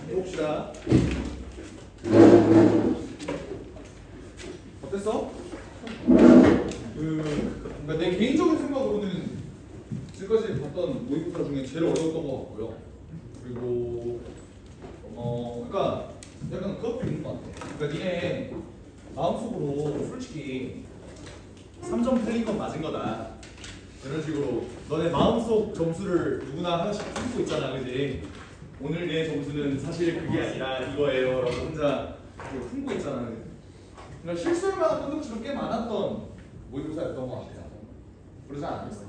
해봅시다. 어땠어? 그러니까 내 개인적인 생각으로는 지금까지 봤던 모의고사 중에 제일 어려웠던 것 같고요. 그리고 그러니까 약간 그것도 있는 것 같아. 그러니까 니네 마음속으로 솔직히 3점 틀린 건 맞은 거다. 이런 식으로 너네 마음속 점수를 누구나 하나씩 품고 있잖아, 그지? 오늘 내 점수는 사실 그게 아니라 이거예요 라고 혼자 품고 있잖아. 그러니까 실수할 만한 건덕지도 꽤 많았던 모의고사였던 것 같아요. 그러지 않았어?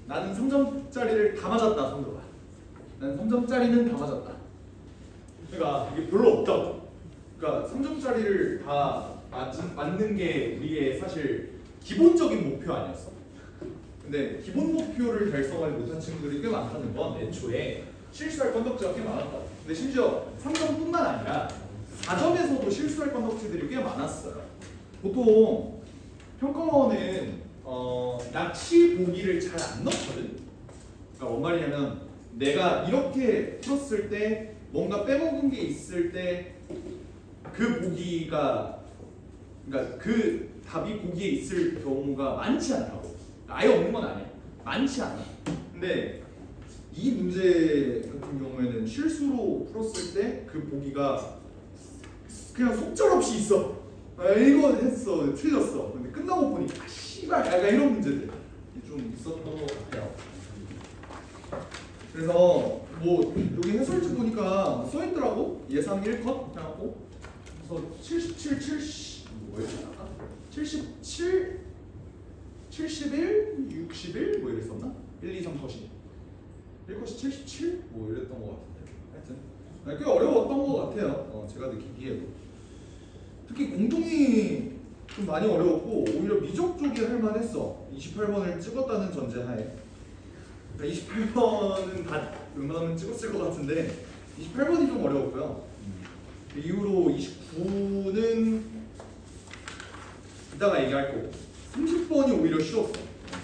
나는 3점짜리를 다 맞았다 손들어봐. 나는 3점짜리는 다 맞았다. 그러니까 이게 별로 없다고. 그러니까 3점짜리를 다 맞는 게 우리의 사실 기본적인 목표 아니었어. 근데 기본 목표를 달성하지 못한 친구들이 꽤 많다는 건 애초에 실수할 건덕지가 꽤 많았다. 근데 심지어 3점뿐만 아니라 4점에서도 실수할 건덕지들이 꽤 많았어요. 보통 평가원은 납치 보기를 잘 안 넣거든. 그러니까 뭔 말이냐면 내가 이렇게 풀었을 때 뭔가 빼먹은 게 있을 때 그 보기가 그러니까 그 답이 보기에 있을 경우가 많지 않다고. 아예 없는 건 아니야. 많지 않아. 근데 이 문제 같은 경우에는 실수로 풀었을 때 그 보기가 그냥 속절없이 있어. 이거 했어, 틀렸어. 근데 끝나고 보니까 씨발 약간 이런 문제들이 좀 있었던 것 같아요. 그래서 뭐 여기 해설지 보니까 써있더라고. 예상 1컷 해갖고 그래서 77, 70 뭐였지? 77, 71, 61 뭐 이랬었나? 1, 2, 3컷이 1컷이 77? 뭐 이랬던 것 같은데 하여튼 꽤 어려웠던 것 같아요. 제가 느끼기에도 특히 공동이 좀 많이 어려웠고 오히려 미적 쪽이 할만했어. 28번을 찍었다는 전제하에 28번은 다 웬만하면 찍었을 것 같은데 28번이 좀 어려웠고요. 그 이후로 29는 이따가 얘기할 거고 30번이 오히려 쉬웠어.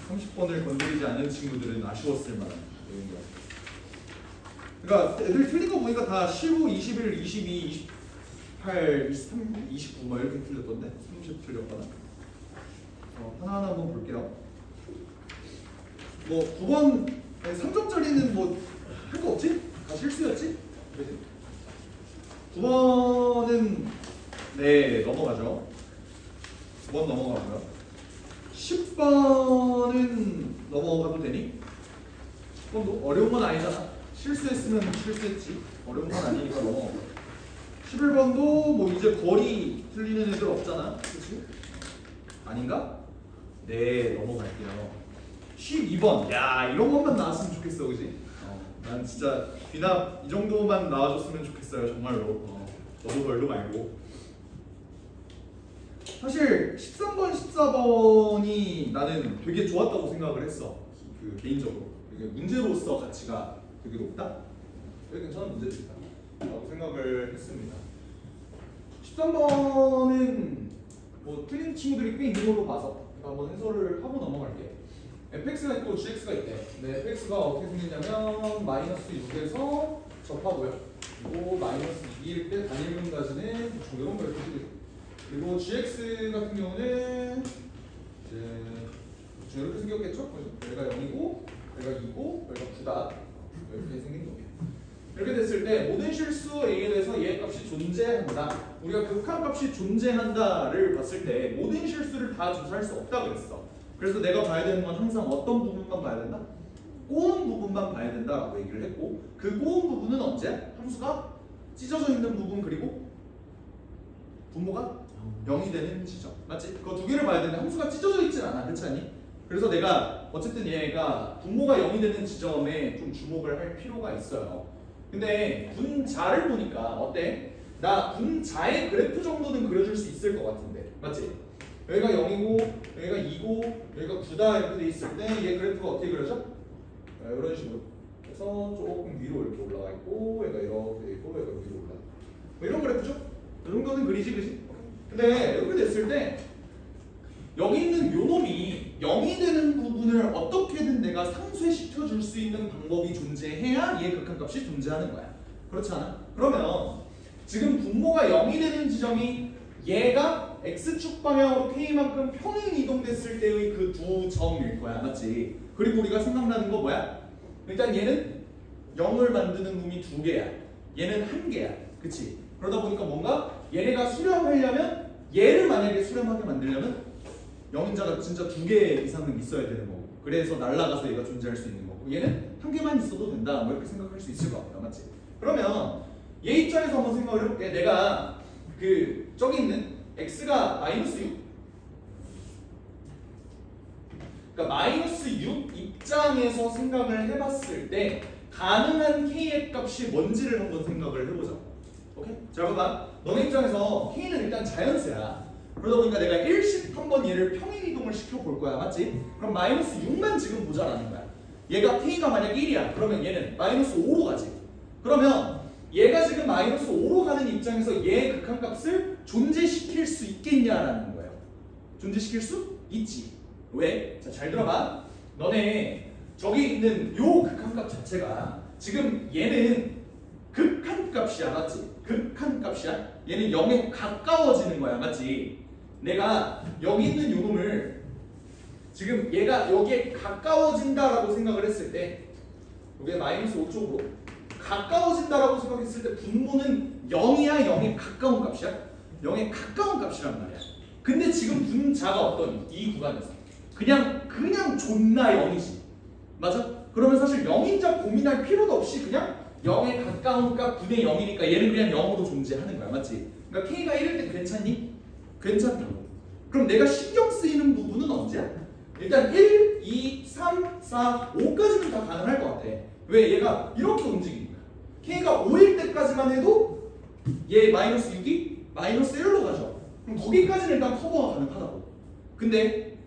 30번을 건드리지 않은 친구들은 아쉬웠을 만한 내용이야. 그러니까 애들 틀린 거 보니까 다 15, 21, 22, 28, 23, 29 막 이렇게 틀렸던데 30 틀렸거나. 하나하나 한번 볼게요. 뭐 9번 3점짜리는 뭐 할 거 없지? 다 실수였지? 그치? 9번은 네 넘어가죠. 9번 넘어가고요. 10번은 넘어가도 되니? 10번도 어려운 건 아니잖아. 실수했으면 실수했지. 어려운 건 아니니까 넘어가고. 11번도 뭐 이제 거리 틀리는 애들 없잖아. 그치? 아닌가? 네 넘어갈게요. 12번 야 이런 것만 나왔으면 좋겠어. 그지? 난 진짜 귀납 이 정도만 나와줬으면 좋겠어요. 정말로. 너도 별로 말고. 사실 13번, 14번이 나는 되게 좋았다고 생각을 했어. 그 개인적으로. 되게 문제로서 가치가 되게 높다? 되게 괜찮은 문제들이다 라고 생각을 했습니다. 13번은 뭐 틀린 친구들이 꽤 있는 걸로 봐서 한번 해설을 하고 넘어갈게요. fx가 있고 gx가 있대. 근데 fx가 어떻게 생겼냐면 마이너스 6에서 접하고요. 그리고 마이너스 2일 때 단일분까지는 이런 걸 표시되죠. 그리고 gx 같은 경우는 이제 이렇게 생겼겠죠? 얘가 0이고 얘가 2고 얘가 9다 이렇게 생긴 거예요. 이렇게 됐을 때 모든 실수 a에 대해서 얘의 값이 존재한다. 우리가 극한값이 존재한다를 봤을 때 모든 실수를 다 조사할 수 없다 그랬어. 그래서 내가 봐야 되는 건 항상 어떤 부분만 봐야 된다? 꼬운 부분만 봐야 된다라고 얘기를 했고 그 꼬운 부분은 언제? 함수가 찢어져 있는 부분 그리고 분모가 0이 되는 지점. 맞지? 그거 두 개를 봐야 되는데 함수가 찢어져 있진 않아. 그렇지 않니? 그래서 내가 어쨌든 얘가 분모가 0이 되는 지점에 좀 주목을 할 필요가 있어요. 근데 분자를 보니까 어때? 나 분자의 그래프 정도는 그려줄 수 있을 것 같은데 맞지? 여기가 0이고 여기가 2고 여기가 9다 이렇게 돼 있을 때 얘 그래프가 어떻게 그려져? 이런 식으로 해서 조금 위로 이렇게 올라가 있고 얘가 이렇게 돼 있고 얘가 위로 올라가 뭐 이런 그래프죠? 이 정도는 그리지 그지? 근데 이렇게 됐을 때 여기 있는 요 놈이 0이 되는 부분을 어떻게든 내가 상쇄시켜 줄 수 있는 방법이 존재해야 얘의 극한값이 존재하는 거야. 그렇지 않아? 그러면 지금 분모가 0이 되는 지점이 얘가 x축 방향으로 k만큼 평행 이동됐을 때의 그 두 점일 거야. 맞지? 그리고 우리가 생각나는 거 뭐야? 일단 얘는 0을 만드는 놈이 2개야. 얘는 1개야. 그치? 그러다 보니까 뭔가 얘네가 수렴하려면 얘를 만약에 수렴하게 만들려면 0인자가 진짜 2개 이상은 있어야 되는 거고, 그래서 날아가서 얘가 존재할 수 있는 거고, 얘는 1개만 있어도 된다. 뭐 이렇게 생각할 수 있을 것 같아요. 맞지? 그러면 얘 입장에서 한번 생각을 해볼게. 내가 그 저기 있는 x가 마이너스 6, 그러니까 마이너스 6 입장에서 생각을 해봤을 때 가능한 k의 값이 뭔지를 한번 생각을 해보자. 오케이? 자, 봐봐. 너네 입장에서 k는 일단 자연수야. 그러다 보니까 내가 1씩 한번 얘를 평행 이동을 시켜볼 거야. 맞지? 그럼 마이너스 6만 지금 보자라는 거야. 얘가 k가 만약 1이야. 그러면 얘는 마이너스 5로 가지. 그러면 얘가 지금 마이너스 5로 가는 입장에서 얘의 극한값을 존재시킬 수 있겠냐라는 거예요. 존재시킬 수 있지. 왜? 자, 잘 들어봐. 너네 저기 있는 요 극한값 자체가 지금 얘는 극한값이야. 맞지? 극한값이야. 얘는 0에 가까워지는 거야. 맞지? 내가 여기 있는 요 놈을 지금 얘가 여기에 가까워진다라고 생각을 했을 때, 여기에 마이너스 5 쪽으로 가까워진다라고 생각했을 때 분모는 0이야, 0에 가까운 값이야? 0에 가까운 값이란 말이야. 근데 지금 분자가 어떤 이 구간에서 그냥 존나 0이지. 맞아? 그러면 사실 0인자 고민할 필요도 없이 그냥 0에 가까운 값 분의 0이니까 얘는 그냥 0으로 존재하는 거야. 맞지? 그러니까 k가 1일 때 괜찮니? 괜찮다고. 그럼 내가 신경 쓰이는 부분은 언제야? 일단 1, 2, 3, 4, 5까지는 다 가능할 것 같아. 왜? 얘가 이렇게 움직이니까. k가 5일 때까지만 해도 얘 마이너스 6이 마이너스 1로 가죠. 그럼 거기까지는 일단 커버가 가능하다고. 근데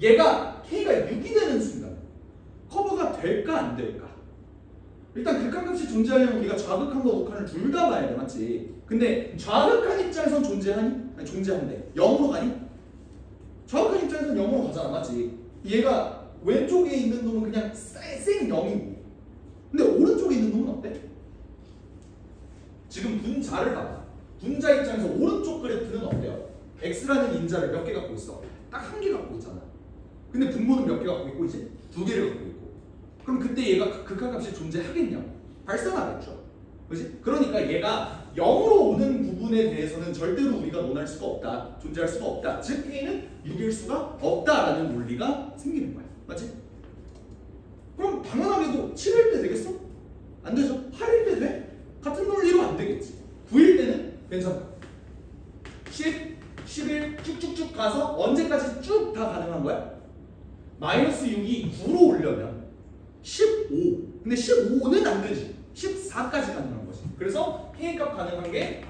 얘가 k가 6이 되는 순간 커버가 될까 안 될까? 일단 극한값이 존재하려면 우리가 좌극한과 우극한을 둘 다 봐야 돼. 맞지? 근데 좌극한 입장에선 존재하니? 아니, 존재한대. 0으로 가니? 좌극한 입장에선 0으로 가잖아. 맞지? 얘가 왼쪽에 있는 놈은 그냥 생 0이고, 근데 오른쪽에 있는 놈은 어때? 지금 분자를 봐봐. 분자 입장에서 오른쪽 그래프는 어때요? x라는 인자를 몇 개 갖고 있어? 딱 한 개 갖고 있잖아. 근데 분모는 몇 개 갖고 있고 이제 2개를 갖고 있고. 그럼 그때 얘가 극한값이 존재하겠냐? 발생하겠죠. 그렇지? 그러니까 얘가 0으로 오는 부분에 대해서는 절대로 우리가 논할 수가 없다. 존재할 수가 없다. 즉 k는 6일 수가 없다라는 논리가 생기는 거야. 맞지? 그럼 당연하게도 7일 때 되겠어? 안 되죠. 8일 때 돼? 같은 논리로 안 되겠지. 9일 때는 괜찮다. 10, 11 쭉쭉쭉 가서 언제까지 쭉 다 가능한 거야? 마이너스 6이 9로 오려면 15. 근데 15는 안 되지. 14까지 가능한 거지. 그래서 k값 가능한 게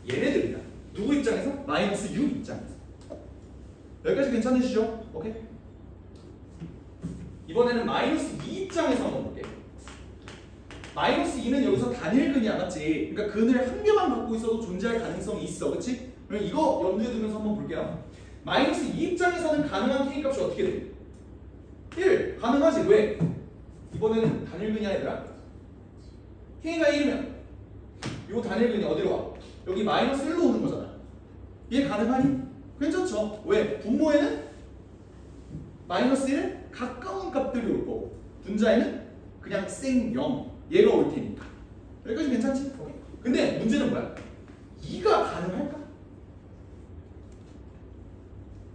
얘네들이다. 누구 입장에서? 마이너스 6 입장에서. 여기까지 괜찮으시죠? 오케이? 이번에는 마이너스 2 입장에서 한번 볼게. 마이너스 2는 여기서 단일근이야. 맞지? 그러니까 근을 한 개만 갖고 있어도 존재할 가능성이 있어. 그치? 그럼 이거 염두에 두면서 한번 볼게요. 마이너스 2 입장에서는 가능한 k값이 어떻게 돼? 1. 가능하지. 왜? 이번에는 단일근이야 얘들아. k가 1이면 요 단일근이 어디로 와? 여기 마이너스 1로 오는 거잖아. 얘 가능하니? 괜찮죠? 왜? 분모에는 마이너스 1에 가까운 값들이 올 거고 분자에는 그냥 생 0 얘가 올 테니까. 여기까지 괜찮지? 오케이. 근데 문제는 뭐야? 2가 가능할까?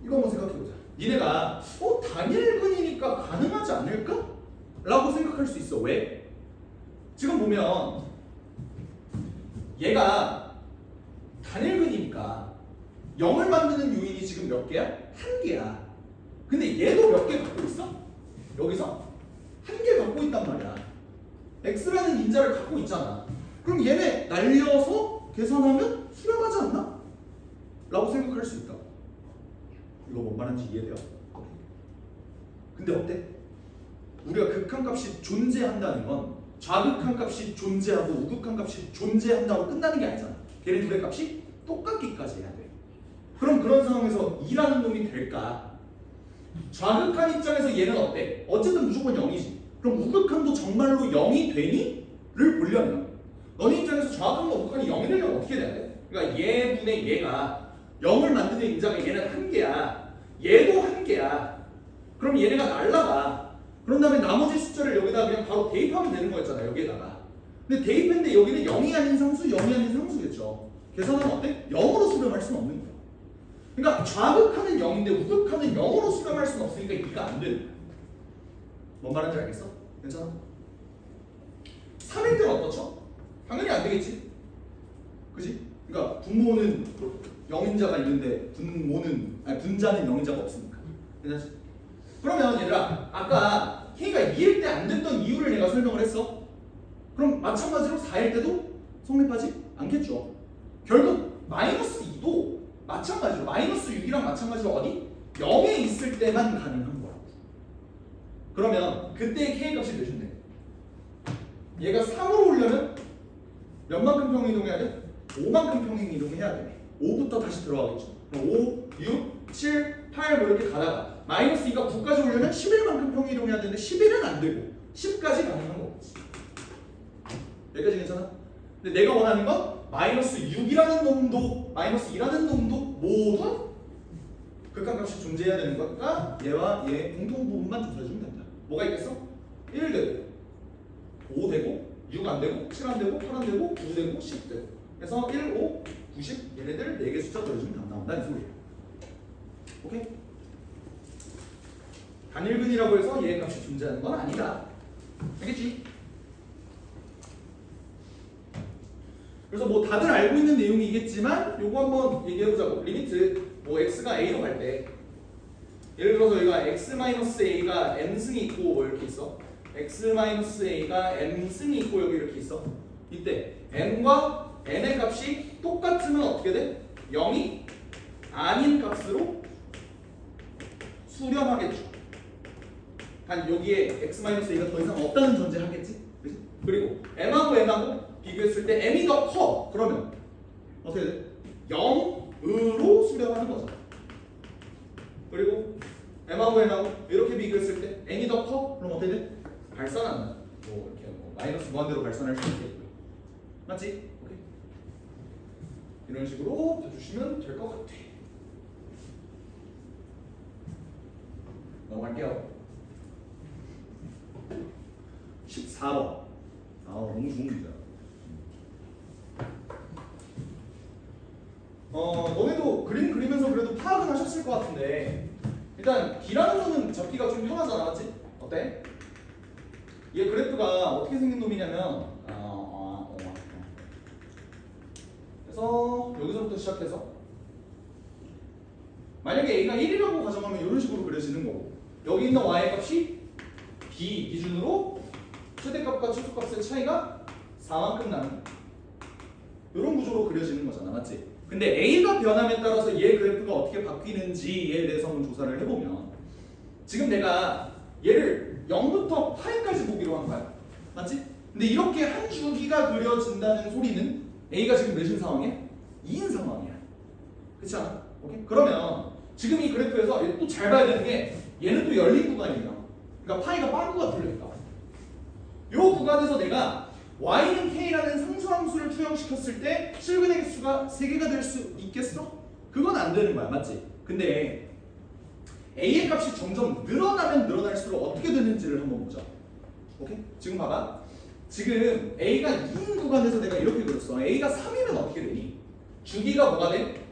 이거 한번 생각해보자. 니네가 단일근이니까 가능하지 않을까? 라고 생각할 수 있어. 왜? 지금 보면 얘가 단일근이니까 0을 만드는 요인이 지금 몇 개야? 한 개야. 근데 얘도 몇 개 갖고 있어? 여기서 한 개 갖고 있단 말이야. x라는 인자를 갖고 있잖아. 그럼 얘네 날려서 계산하면 수렴하지 않나? 라고 생각할 수 있다. 이거 뭔 말인지 이해돼요? 근데 어때? 우리가 극한값이 존재한다는 건 좌극한값이 존재하고 우극한값이 존재한다고 끝나는 게 아니잖아. 걔네 둘의 값이 똑같기까지 해야 돼. 그럼 그런 상황에서 2라는 놈이 될까? 좌극한 입장에서 얘는 어때? 어쨌든 무조건 0이지. 그럼 우극한도 정말로 0이 되니? 를 보려면 너네 입장에서 정확한 거 어떡하니 0이 되려면 어떻게 돼야 돼? 그러니까 얘분의 얘가 0을 만드는 인자가 얘는 한 개야. 얘도 한 개야. 그럼 얘네가 날라가. 그런 다음에 나머지 숫자를 여기다 그냥 바로 대입하면 되는 거였잖아. 여기에다가. 근데 대입했는데 여기는 0이 아닌 상수, 0이 아닌 상수겠죠. 계산하면 어때? 0으로 수렴할 수는 없는 거야. 그러니까 좌극하는 0인데 우극하는 0으로 수렴할 수는 없으니까 이가 안 되는 거야. 뭔 말인지 알겠어? 괜찮아? 3일 때는 어떻죠? 당연히 안 되겠지? 그지? 그러니까 분모는 0인자가 있는데 분자는 0인자가 없으니까. 괜찮지? 그러면 얘들아, 아까 K가 2일 때 안 됐던 이유를 내가 설명을 했어. 그럼 마찬가지로 4일 때도 성립하지 않겠죠. 결국 마이너스 2도 마찬가지로 마이너스 6이랑 마찬가지로 어디? 0에 있을 때만 가능한 거야. 그러면 그때 K 값이 몇인데? 얘가 3으로 오려면 몇만큼 평행 이동해야 돼? 5만큼 평행 이동해야 돼. 5부터 다시 들어가겠죠. 5, 6, 7, 8 뭐 이렇게 가다가 마이너스 2가 9까지 오려면 11만큼 평행 이동해야 되는데 11은 안 되고 10까지 가능한 거겠지. 여기까지 괜찮아? 근데 내가 원하는 건 마이너스 6이라는 놈도 마이너스 2라는 놈도 모두 극한값이 존재해야 되는 거니까 얘와 얘 공통 부분만 조사해주면 된다. 뭐가 있겠어? 1 되고 5 되고 6 안 되고 7 안 되고 8 안 되고 9 되고 10 되고 그래서 1, 5, 90 얘네들 4개 숫자 더해주면 다 나온다 이 소리야. 오케이? 단일근이라고 해서 얘 값이 존재하는 건 아니다. 알겠지? 그래서 뭐 다들 알고 있는 내용이겠지만 요거 한번 얘기해보자고. 리미트 뭐 x가 a로 갈 때 예를 들어서 여기가 x-a가 n승이 있고 뭐 이렇게 있어. x-a가 n승이 있고 여기 이렇게 있어. 이때 n과 n의 값이 똑같으면 어떻게 돼? 0이 아닌 값으로 수렴하겠죠. 단 여기에 x-a가 더 이상 없다는 전제하겠지? 그치? 그리고 m하고 n하고 비교했을 때 m이 더 커. 그러면 어떻게 돼? 0으로 수렴하는 거죠. 그리고 m하고 n하고 이렇게 비교했을 때 n이 더 커. 그럼 어떻게 돼? 발산한다. 뭐 이렇게 뭐 마이너스 무한대로 발산할 수 있겠고요. 맞지? 오케이. 이런 식으로 봐주시면 될 것 같아. 넘어갈게요. 14번. 너무 좋은 문제다. 너네도 그림 그리면서 그래도 파악은 하셨을 것 같은데 일단 D라는 거는 잡기가 좀 편하잖아, 맞지? 어때? 얘 그래프가 어떻게 생긴 놈이냐면 그래서 여기서부터 시작해서 만약에 A가 1이라고 가정하면 이런 식으로 그려지는 거고 여기 있는 Y의 값이 B 기준으로 최대값과 최소값의 차이가 4만큼 나는 이런 구조로 그려지는 거잖아, 맞지? 근데 A가 변함에 따라서 얘 그래프가 어떻게 바뀌는지에 대해서 한번 조사를 해보면 지금 내가 얘를 0부터 파이까지 보기로 한 거야, 맞지? 근데 이렇게 한 주기가 그려진다는 소리는 A가 지금 몇인 상황이야? 2인 상황이야. 그렇지 않아? 오케이? 그러면 지금 이 그래프에서 또 잘 봐야 되는 게 얘는 또 열린 구간이에요. 그러니까 파이가 빵꾸가 뚫려있다. 이 구간에서 내가 y는 k라는 상수함수를 투영시켰을 때 실근의 개수가 3개가 될 수 있겠어? 그건 안 되는 거야, 맞지? 근데 a의 값이 점점 늘어나면 늘어날수록 어떻게 되는지를 한번 보자. 오케이? 지금 봐봐. 지금 a가 2인 구간에서 내가 이렇게 그렸어. a가 3이면 어떻게 되니? 주기가 뭐가 돼?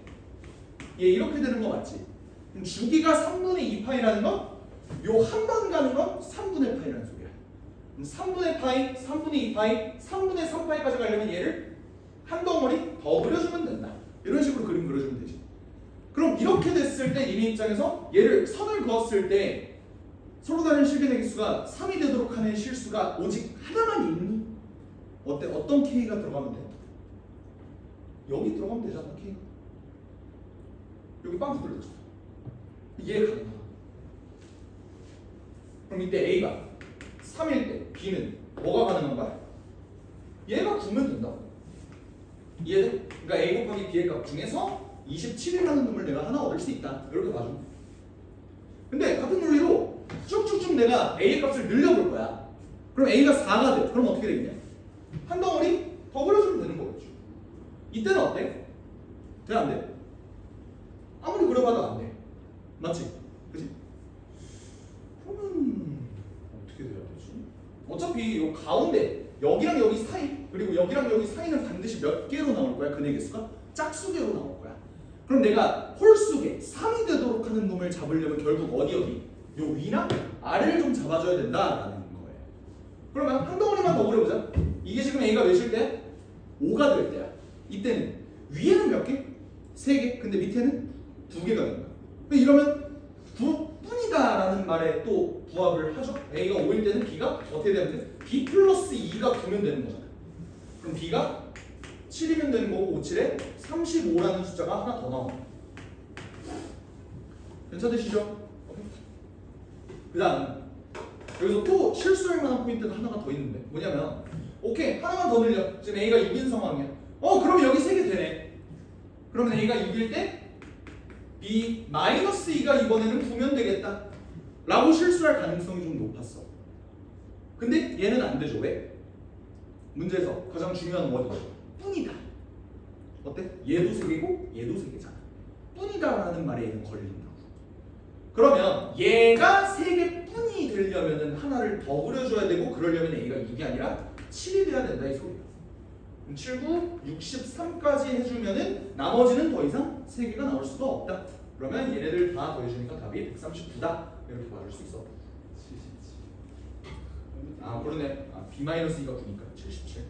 얘 이렇게 되는 거 맞지? 그럼 주기가 3분의 2파이라는 건 요 한 번 가는 건 3분의 파이라는 소리야. 3분의 파이, 3분의 2파이, 3분의 3파이까지 가려면 얘를 한 덩어리 더 그려주면 된다. 이런 식으로 그림 그려주면 되지. 그럼 이렇게 됐을 때 니네 입장에서 얘를 선을 그었을 때 서로 다른 실근의 개수가 3이 되도록 하는 실수가 오직 하나만 있니? 어때? 어떤 K가 들어가면 돼? 여기 들어가면 되잖아, K가. 여기 빵꾸 뚫렸죠. 이해가 가능하다. 그럼 이때 A가 3일 때 B는 뭐가 가능한 거야? 얘가 9면 된다고. 이해돼? 그러니까 A 곱하기 B의 값 중에서 27이라는 놈을 내가 하나 얻을 수 있다. 이렇게 봐줘. 근데 같은 논리로 쭉쭉쭉 내가 A의 값을 늘려볼 거야. 그럼 A가 4가 돼. 그럼 어떻게 되겠냐? 한 덩어리 더 그려주면 되는 거겠죠. 이때는 어때? 돼? 안 돼? 아무리 그려봐도 안 돼. 맞지? 그치? 그러면 어떻게 돼야 되지? 어차피 요 가운데 여기랑 여기 사이 그리고 여기랑 여기 사이는 반드시 몇 개로 나올 거야? 근의 개수가? 짝수개로 나올 거야. 그럼 내가 홀수개 3이 되도록 하는 놈을 잡으려면 결국 어디 요 위나 아래를 좀 잡아줘야 된다라는 거예요. 그러면 한 덩어리만 더 그려보자. 이게 지금 A가 몇일 때? 5가 될 때야. 이때는 위에는 몇 개? 3개. 근데 밑에는 2개가 되는 거야. 이러면 9뿐이다 라는 말에 또 부합을 하죠. A가 5일 때는 B가 어떻게 되면 돼? B 플러스 2가 9면 되는 거잖아. 그럼 B가 7이면 되는 거고 5, 7에 35라는 숫자가 하나 더 나와. 괜찮으시죠? 그 다음 여기서 또 실수할 만한 포인트가 하나가 더 있는데 뭐냐면 오케이 하나만 더 늘려. 지금 A가 6인 상황이야. 그럼 여기 3개 되네. 그러면 A가 6일 때 B 마이너스 2가 이번에는 9면 되겠다 라고 실수할 가능성이 좀 높았어. 근데 얘는 안 되죠. 왜? 문제에서 가장 중요한 원이 뿐이다. 어때? 얘도 3개고 얘도 3개잖아. 뿐이다 라는 말에 얘는 걸린다고. 그러면 얘가 3개뿐이 되려면 하나를 더 그려줘야 되고 그러려면 A가 6이 아니라 7이 돼야 된다 이 소리야. 그럼 7, 9, 63까지 해주면은 나머지는 더 이상 3개가 나올 수가 없다. 그러면 얘네들 다 더해주니까 답이 139다. 이렇게 봐줄 수 있어. 77. 아 그러네. B-2가 9니까 77.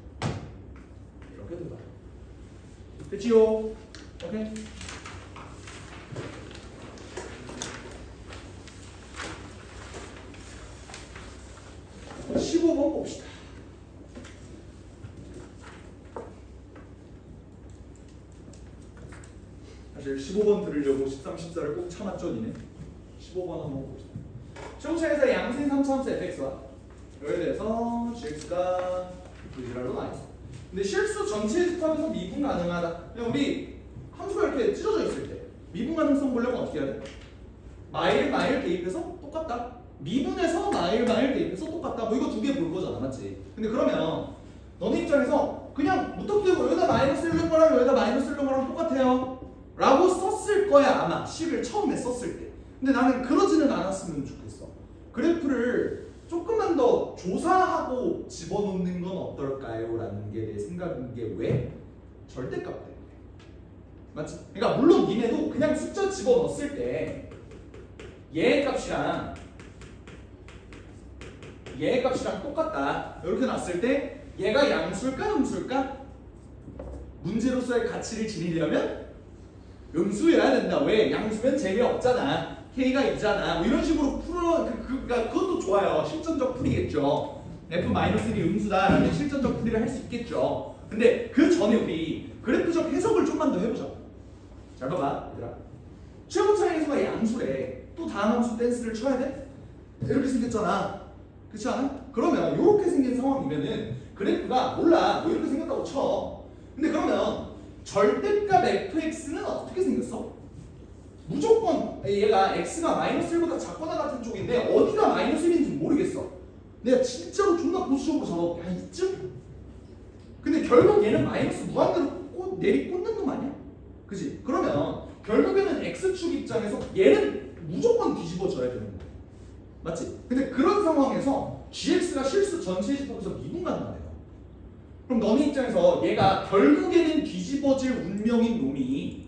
이렇게 된다. 됐지요? 오케이. 자, 15번 봅시다. 사실 15번 들으려고 13, 14를 꼭 참았죠, 니네. 15번 한번 봅시다. 최고차에서 양수인 3차함수 fx와 여기에 대해서 gx가 V지랄로 나있어. 근데 실수 전체 집합에서 미분 가능하다. 그냥 우리 함수가 이렇게 찢어져 있을 때 미분 가능성 보려면 어떻게 해야 돼? 마일 대입해서 똑같다. 미분에서 마일 대입해서 똑같다. 뭐 이거 두 개 볼 거잖아, 맞지? 근데 그러면 너네 입장에서 그냥 무턱대고 여기다 마이너스 1는 거랑 여기다 마이너스 1는 거랑 똑같아요 라고 썼을 거야 아마 식을 처음에 썼을 때. 근데 나는 그러지는 않았으면 좋겠어. 그래프를 조금만 더 조사하고 집어넣는 건 어떨까요? 라는 게 내 생각인 게 왜? 절대값 때문에. 맞지? 그러니까 물론 니네도 그냥 숫자 집어넣었을 때 얘 값이랑 얘 값이랑 똑같다. 이렇게 놨을 때 얘가 양수일까 음수일까? 문제로서의 가치를 지니려면 음수여야 된다. 왜? 양수면 재미없잖아. K가 있잖아. 뭐 이런 식으로 풀어. 그러니까 그것도 좋아요. 실전적 풀이겠죠. F-1이 음수다. 라는 실전적 풀이를 할 수 있겠죠. 근데 그 전에 우리 그래프적 해석을 좀만 더 해보자. 잘 봐봐, 얘들아. 최고차항에서가 양수래. 또 다음 함수 댄스를 쳐야 돼? 이렇게 생겼잖아. 그렇지 않아? 그러면 이렇게 생긴 상황이면은 그래프가 몰라. 뭐 이렇게 생겼다고 쳐. 근데 그러면 절대값 fx는 어떻게 생겼어? 무조건 얘가 x가 마이너스 1보다 작거나 같은 쪽인데 어디가 마이너스 1인지 모르겠어. 내가 진짜로 존나 보수적으로 잡아볼게. 한 이쯤? 근데 결국 얘는 마이너스 무한대로 내리꽂는 놈 아니야? 그지? 그러면 결국에는 x축 입장에서 얘는 무조건 뒤집어져야 되는 거야. 맞지? 근데 그런 상황에서 gx가 실수 전체 집합에서 미분 가능하네요. 그럼 너네 입장에서 얘가 결국에는 뒤집어질 운명인 놈이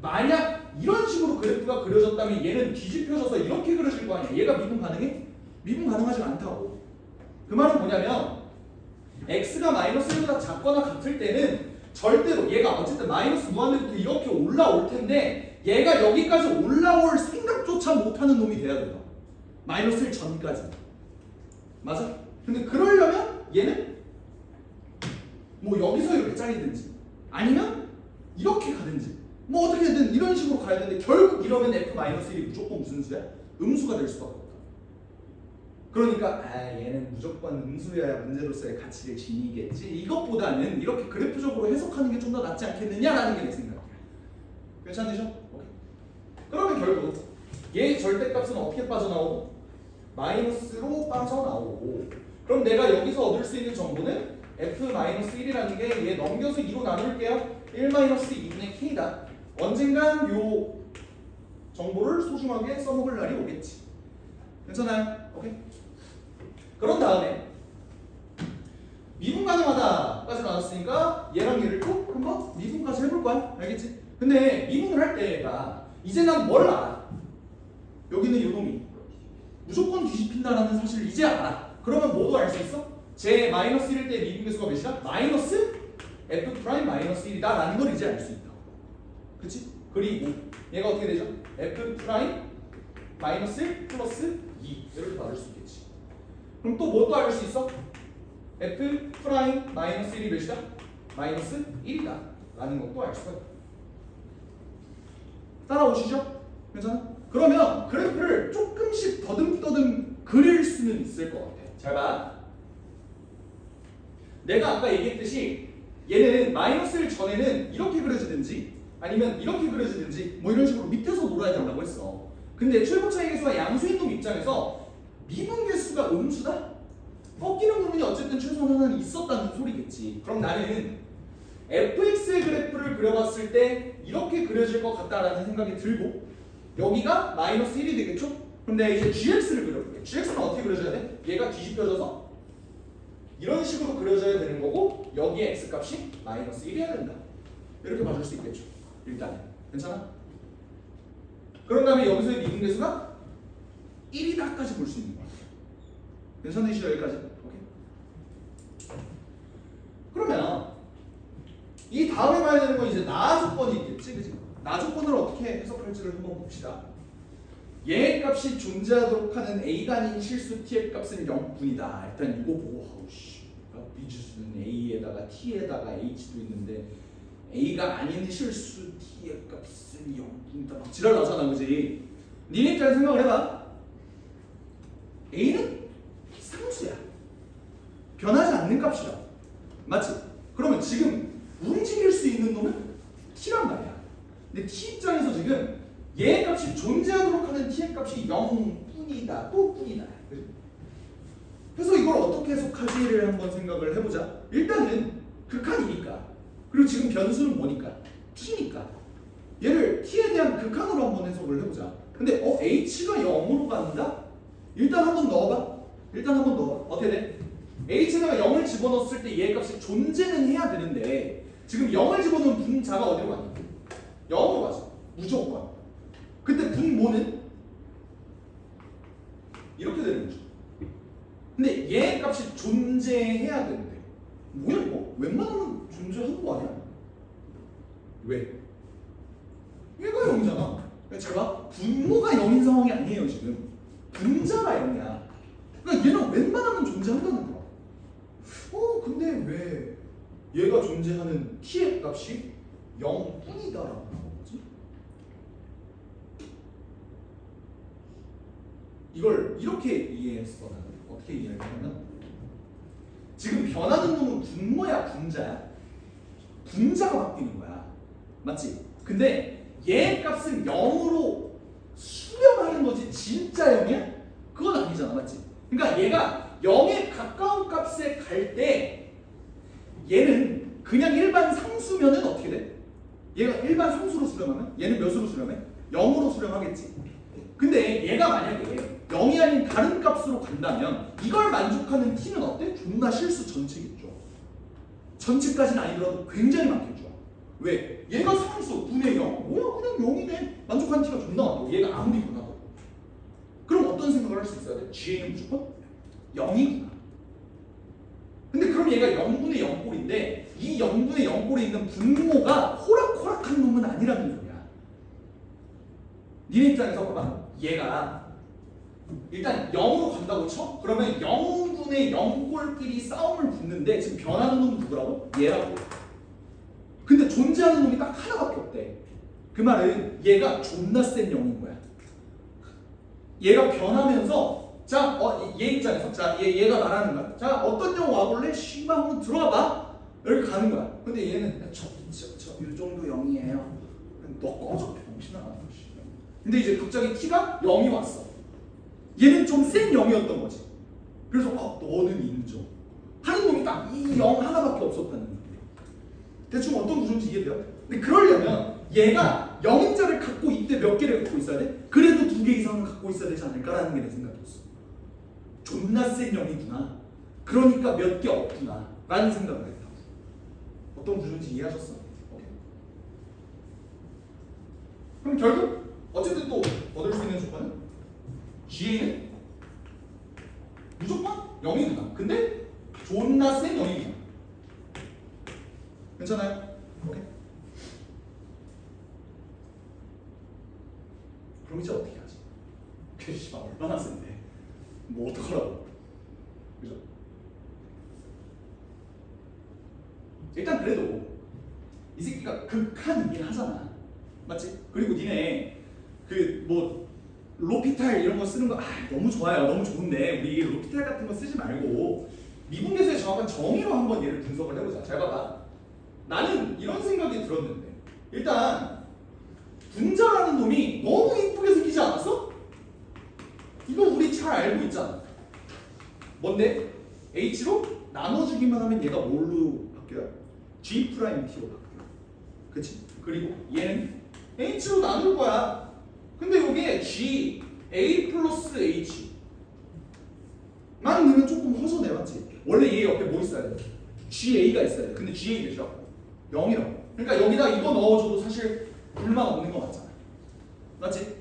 만약 이런 식으로 그래프가 그려졌다면 얘는 뒤집혀져서 이렇게 그려질 거 아니야. 얘가 미분 가능해? 미분 가능하지 않다고. 그 말은 뭐냐면 x가 마이너스 1보다 작거나 같을 때는 절대로 얘가 어쨌든 마이너스 무한대부터 이렇게 올라올 텐데 얘가 여기까지 올라올 생각조차 못하는 놈이 돼야 돼요. 마이너스 1 전까지. 맞아? 근데 그러려면 얘는 뭐 여기서 이렇게 잘리든지 아니면 이렇게 가든지 뭐 어떻게든 이런 식으로 가야 되는데 결국 이러면 F-1이 무조건 무슨 수야? 음수가 될 수밖에 없다. 그러니까 얘는 무조건 음수여야 문제로서의 가치를 지니겠지. 이것보다는 이렇게 그래프적으로 해석하는 게 좀 더 낫지 않겠느냐라는 게 내 생각이야. 괜찮으셔? 오케이. 그러면 결국 얘 절대값은 어떻게 빠져나오고? 마이너스로 빠져나오고 그럼 내가 여기서 얻을 수 있는 정보는 f-1이라는 게 얘 넘겨서 2로 나눌게요. 1-2분의 k다. 언젠간 요 정보를 소중하게 써먹을 날이 오겠지. 괜찮아요? 오케이? 그런 다음에 미분 가능하다까지 나왔으니까 얘랑 얘를 또 한번 미분까지 해볼 거야. 알겠지? 근데 미분을 할 때가 이제 난 뭘 알아? 여기는 요놈이 무조건 뒤집힌다라는 사실을 이제 알아. 그러면 뭐도 알 수 있어? 제 마이너스 1일 때 미분계수가 몇이다? 마이너스 f 프라임 마이너스 1이다 라는 걸 이제 알 수 있다. 그치? 그리고 얘가 어떻게 되죠? f 프라임 마이너스 1 플러스 2 이렇게 받을 수 있겠지. 그럼 또 뭐 또 알 수 있어? f 프라임 마이너스 1이 몇이다? 마이너스 1이다 라는 것도 알 수가 있다. 따라오시죠? 괜찮아? 그러면 그래프를 조금씩 더듬더듬 그릴 수는 있을 것 같아. 잘 봐. 내가 아까 얘기했듯이 얘는 마이너스를 전에는 이렇게 그려지든지 아니면 이렇게 그려지든지 뭐 이런 식으로 밑에서 놀아야 된다고 했어. 근데 최고차이 계수와 양수인 놈 입장에서 미분계수가 음수다? 꺾이는 부분이 어쨌든 최소한 하나는 있었다는 소리겠지. 그럼 나는 fx의 그래프를 그려봤을 때 이렇게 그려질 것 같다라는 생각이 들고 여기가 마이너스 1이 되겠죠? 그럼 내가 이제 gx를 그려볼게. gx는 어떻게 그려져야 돼? 얘가 뒤집혀져서 이런 식으로 그려져야 되는 거고 여기에 x값이 마이너스 1이어야 된다. 이렇게 봐줄 수 있겠죠. 일단 괜찮아? 그런 다음에 여기서의 미분계수가 1이다까지 볼 수 있는 거야. 괜찮으시죠? 여기까지? 오케이. 그러면 이 다음에 봐야 되는 건 이제 나 조건이 있겠지, 그치? 나 조건을 어떻게 해석할지를 한번 봅시다. 얘 값이 존재하도록 하는 a가 아닌 실수 t의 값은 0분이다. 일단 이거 보고 하우씨 미주수는 a에다가 t에다가 h도 있는데 a가 아닌 실수 t의 값은 0분이다. 막 지랄 나잖아, 그지? 니네 입장에서 생각을 해봐. a는 상수야. 변하지 않는 값이야. 맞지? 그러면 지금 움직일 수 있는 놈은 t란 말이야. 근데 t 입장에서 지금 얘 값이 존재하도록 하는 t의 값이 0뿐이다. 또 뿐이다. 그래서 이걸 어떻게 해석하지를 한번 생각을 해보자. 일단은 극한이니까. 그리고 지금 변수는 뭐니까? t니까. 얘를 t에 대한 극한으로 한번 해석을 해보자. 근데 h가 0으로 간다? 일단 한번 넣어봐. 일단 한번 넣어봐. 어떻게 돼? h에다가 0을 집어넣었을 때 얘 값이 존재는 해야 되는데 지금 0을 집어넣은 분자가 어디로 가냐? 0으로 가죠. 무조건. 근데 분모는 이렇게 되는 거죠. 근데 얘 값이 존재해야 되는데 뭐야 이거? 웬만하면 존재하는 거 아니야? 왜? 얘가 0이잖아. 잘 봐. 분모가 0인 상황이 아니에요 지금. 분자가 0이야. 그러니까 얘는 웬만하면 존재한다는 거야. 근데 왜 얘가 존재하는 t의 값이 0뿐이다라고 하는 거지? 이걸 이렇게 이해했어. 나는 어떻게 이해하냐면 지금 변하는 놈은 분모야 분자야? 분자가 바뀌는 거야. 맞지? 근데 얘 값은 0으로 수렴하는 거지 진짜 0이야? 그건 아니잖아. 맞지? 그러니까 얘가 0에 가까운 값에 갈 때 얘는 그냥 일반 상수면은 어떻게 돼? 얘가 일반 상수로 수렴하면 얘는 몇으로 수렴해? 0으로 수렴하겠지. 근데 얘가 만약에 0이 아닌 다른 값으로 간다면 이걸 만족하는 t는 어때? 존나 실수 전체겠죠. 전체까지는 아니더라도 굉장히 많겠죠. 왜? 얘가 상수 분의 0 뭐야 그냥 0이네. 만족하는 t가 존나 많고 얘가 아무리 변하고 그럼 어떤 생각을 할 수 있어야 돼? g는 무조건 0이구나. 근데 그럼 얘가 0분의 0꼴인데 이 0분의 0꼴에 있는 분모가 호락호락한 놈은 아니라는 소리야. 니네 입장에서 봐봐. 얘가 일단 0으로 간다고 쳐? 그러면 0분의 0꼴끼리 싸움을 붙는데 지금 변하는 놈은 누구라고? 얘라고. 근데 존재하는 놈이 딱 하나밖에 없대. 그 말은 얘가 존나 센 0인 거야. 얘가 변하면서 자, 얘 입장에서 자, 얘가 말하는 거야. 자, 어떤 형 와볼래? 씨발 한번 들어와 봐. 이렇게 가는 거야. 근데 얘는 이 정도 0이에요. 너 꺼져 병신아. 근데 이제 갑자기 t가 0이 왔어. 얘는 좀 센 0이었던 거지. 그래서 너는 인정 하는 놈이 딱 이 0 하나밖에 없었다는 거예요. 대충 어떤 구조인지 이해돼요? 근데 그러려면 얘가 0인자를 갖고 이때 몇 개를 갖고 있어야 돼? 그래도 2개 이상은 갖고 있어야 되지 않을까라는 게 내 생각이었어. 존나 센 0이구나. 그러니까 몇 개 없구나 라는 생각을 했다고. 어떤 구조인지 이해하셨어? 오케이. 그럼 결국 어쨌든 또 얻을 수 있는 조건은 GA는 무조건 0이구나. 근데 존나 센 0이구나. 괜찮아요? 오케이. 그럼 이제 어떻게 하지? 그 씨발 얼마나 센데? 뭐 어떡하라고? 그죠? 일단 그래도 이 새끼가 극한이긴 하잖아. 맞지? 그리고 니네 그 뭐 로피탈 이런 거 쓰는 거 너무 좋아요. 너무 좋은데 우리 로피탈 같은 거 쓰지 말고 미분계수의 정확한 정의로 한번 얘를 분석을 해보자. 잘 봐봐. 나는 이런 생각이 들었는데 일단 분자라는 놈이 너무 이쁘게 생기지 않았어? 이거 우리 잘 알고 있잖아. 뭔데? H로 나눠주기만 하면 얘가 뭘로 바뀌어요? G'T로 바뀌어요. 그치? 그리고 얘는 H로 나눌 거야. 근데 여기에 G, A 플러스 H 만 넣으면 조금 허전해. 맞지? 원래 얘 옆에 뭐 있어야 돼? GA가 있어야 돼. 근데 GA 몇이라고? 0이라고. 그러니까 여기다 이거 넣어줘도 사실 불만 없는 거 맞잖아. 맞지?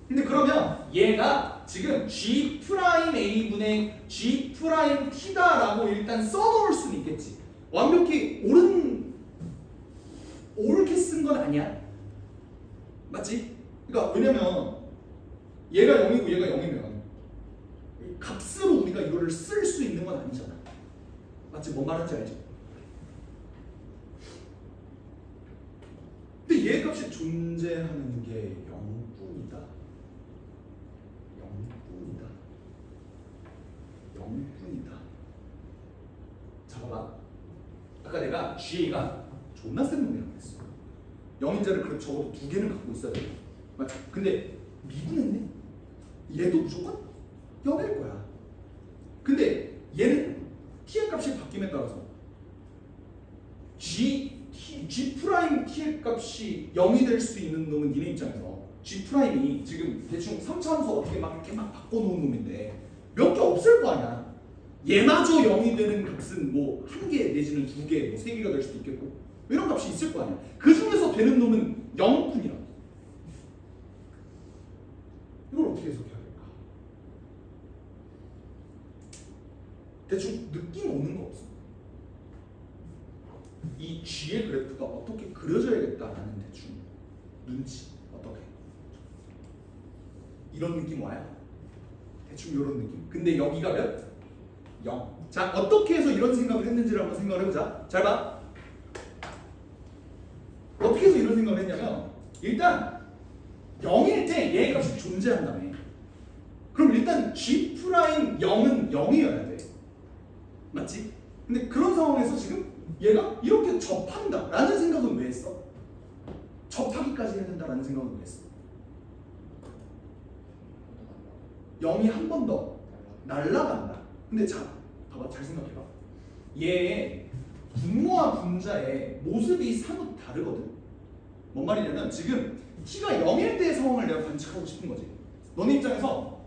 근데 그러면 얘가 지금 G'A분의 G'T다라고 일단 써놓을 수는 있겠지. 완벽히 옳게 쓴 건 아니야. 맞지? 그러니까 왜냐면 얘가 0이고 얘가 0이면 값으로 우리가 이거를 쓸 수 있는 건 아니잖아. 맞지? 뭔 말인지 알지? 근데 얘 값이 존재하는 게 0뿐이다. 0뿐이다. 자 봐봐. 아까 내가 GA가 존나 센 놈이라고 했어. 0인자를 그럼 적어도 2개는 갖고 있어야 돼. 맞지? 근데 미분했네? 얘도 무조건 0일 거야. 근데 얘는 t의 값이 바뀜에 따라서 G'T의 값이 0이 될 수 있는 놈은 니네 입장에서 G'이 지금 대충 3차함수 어떻게 막 이렇게 막 바꿔놓은 놈인데 몇 개 없을 거 아니야. 얘마저 0이 되는 값은 뭐 1개 내지는 2개, 뭐 3개가 될 수도 있겠고 이런 값이 있을 거 아니야. 그 중에서 되는 놈은 0뿐이야. 이걸 어떻게 해석해야 될까? 대충 느낌 오는 거 없어? 이 G의 그래프가 어떻게 그려져야겠다라는 대충 눈치 어떻게? 이런 느낌 와요? 대충 이런 느낌. 근데 여기가 몇? 0. 자, 어떻게 해서 이런 생각을 했는지를 한번 생각을 해보자. 잘 봐. 어떻게 해서 이런 생각을 했냐면 일단 0일 때 얘 값이 존재한다며. 그럼 일단 G'은 0이어야 돼. 맞지? 근데 그런 상황에서 지금 얘가 이렇게 접한다 라는 생각은 왜 했어? 접하기까지 해야 된다라는 생각은 왜 했어? 0이 한 번 더 날아간다. 근데 자, 봐봐. 잘 생각해봐. 얘의 분모와 분자의 모습이 사뭇 다르거든. 뭔 말이냐면 지금 t가 0일 때의 상황을 내가 관측하고 싶은 거지. 너네 입장에서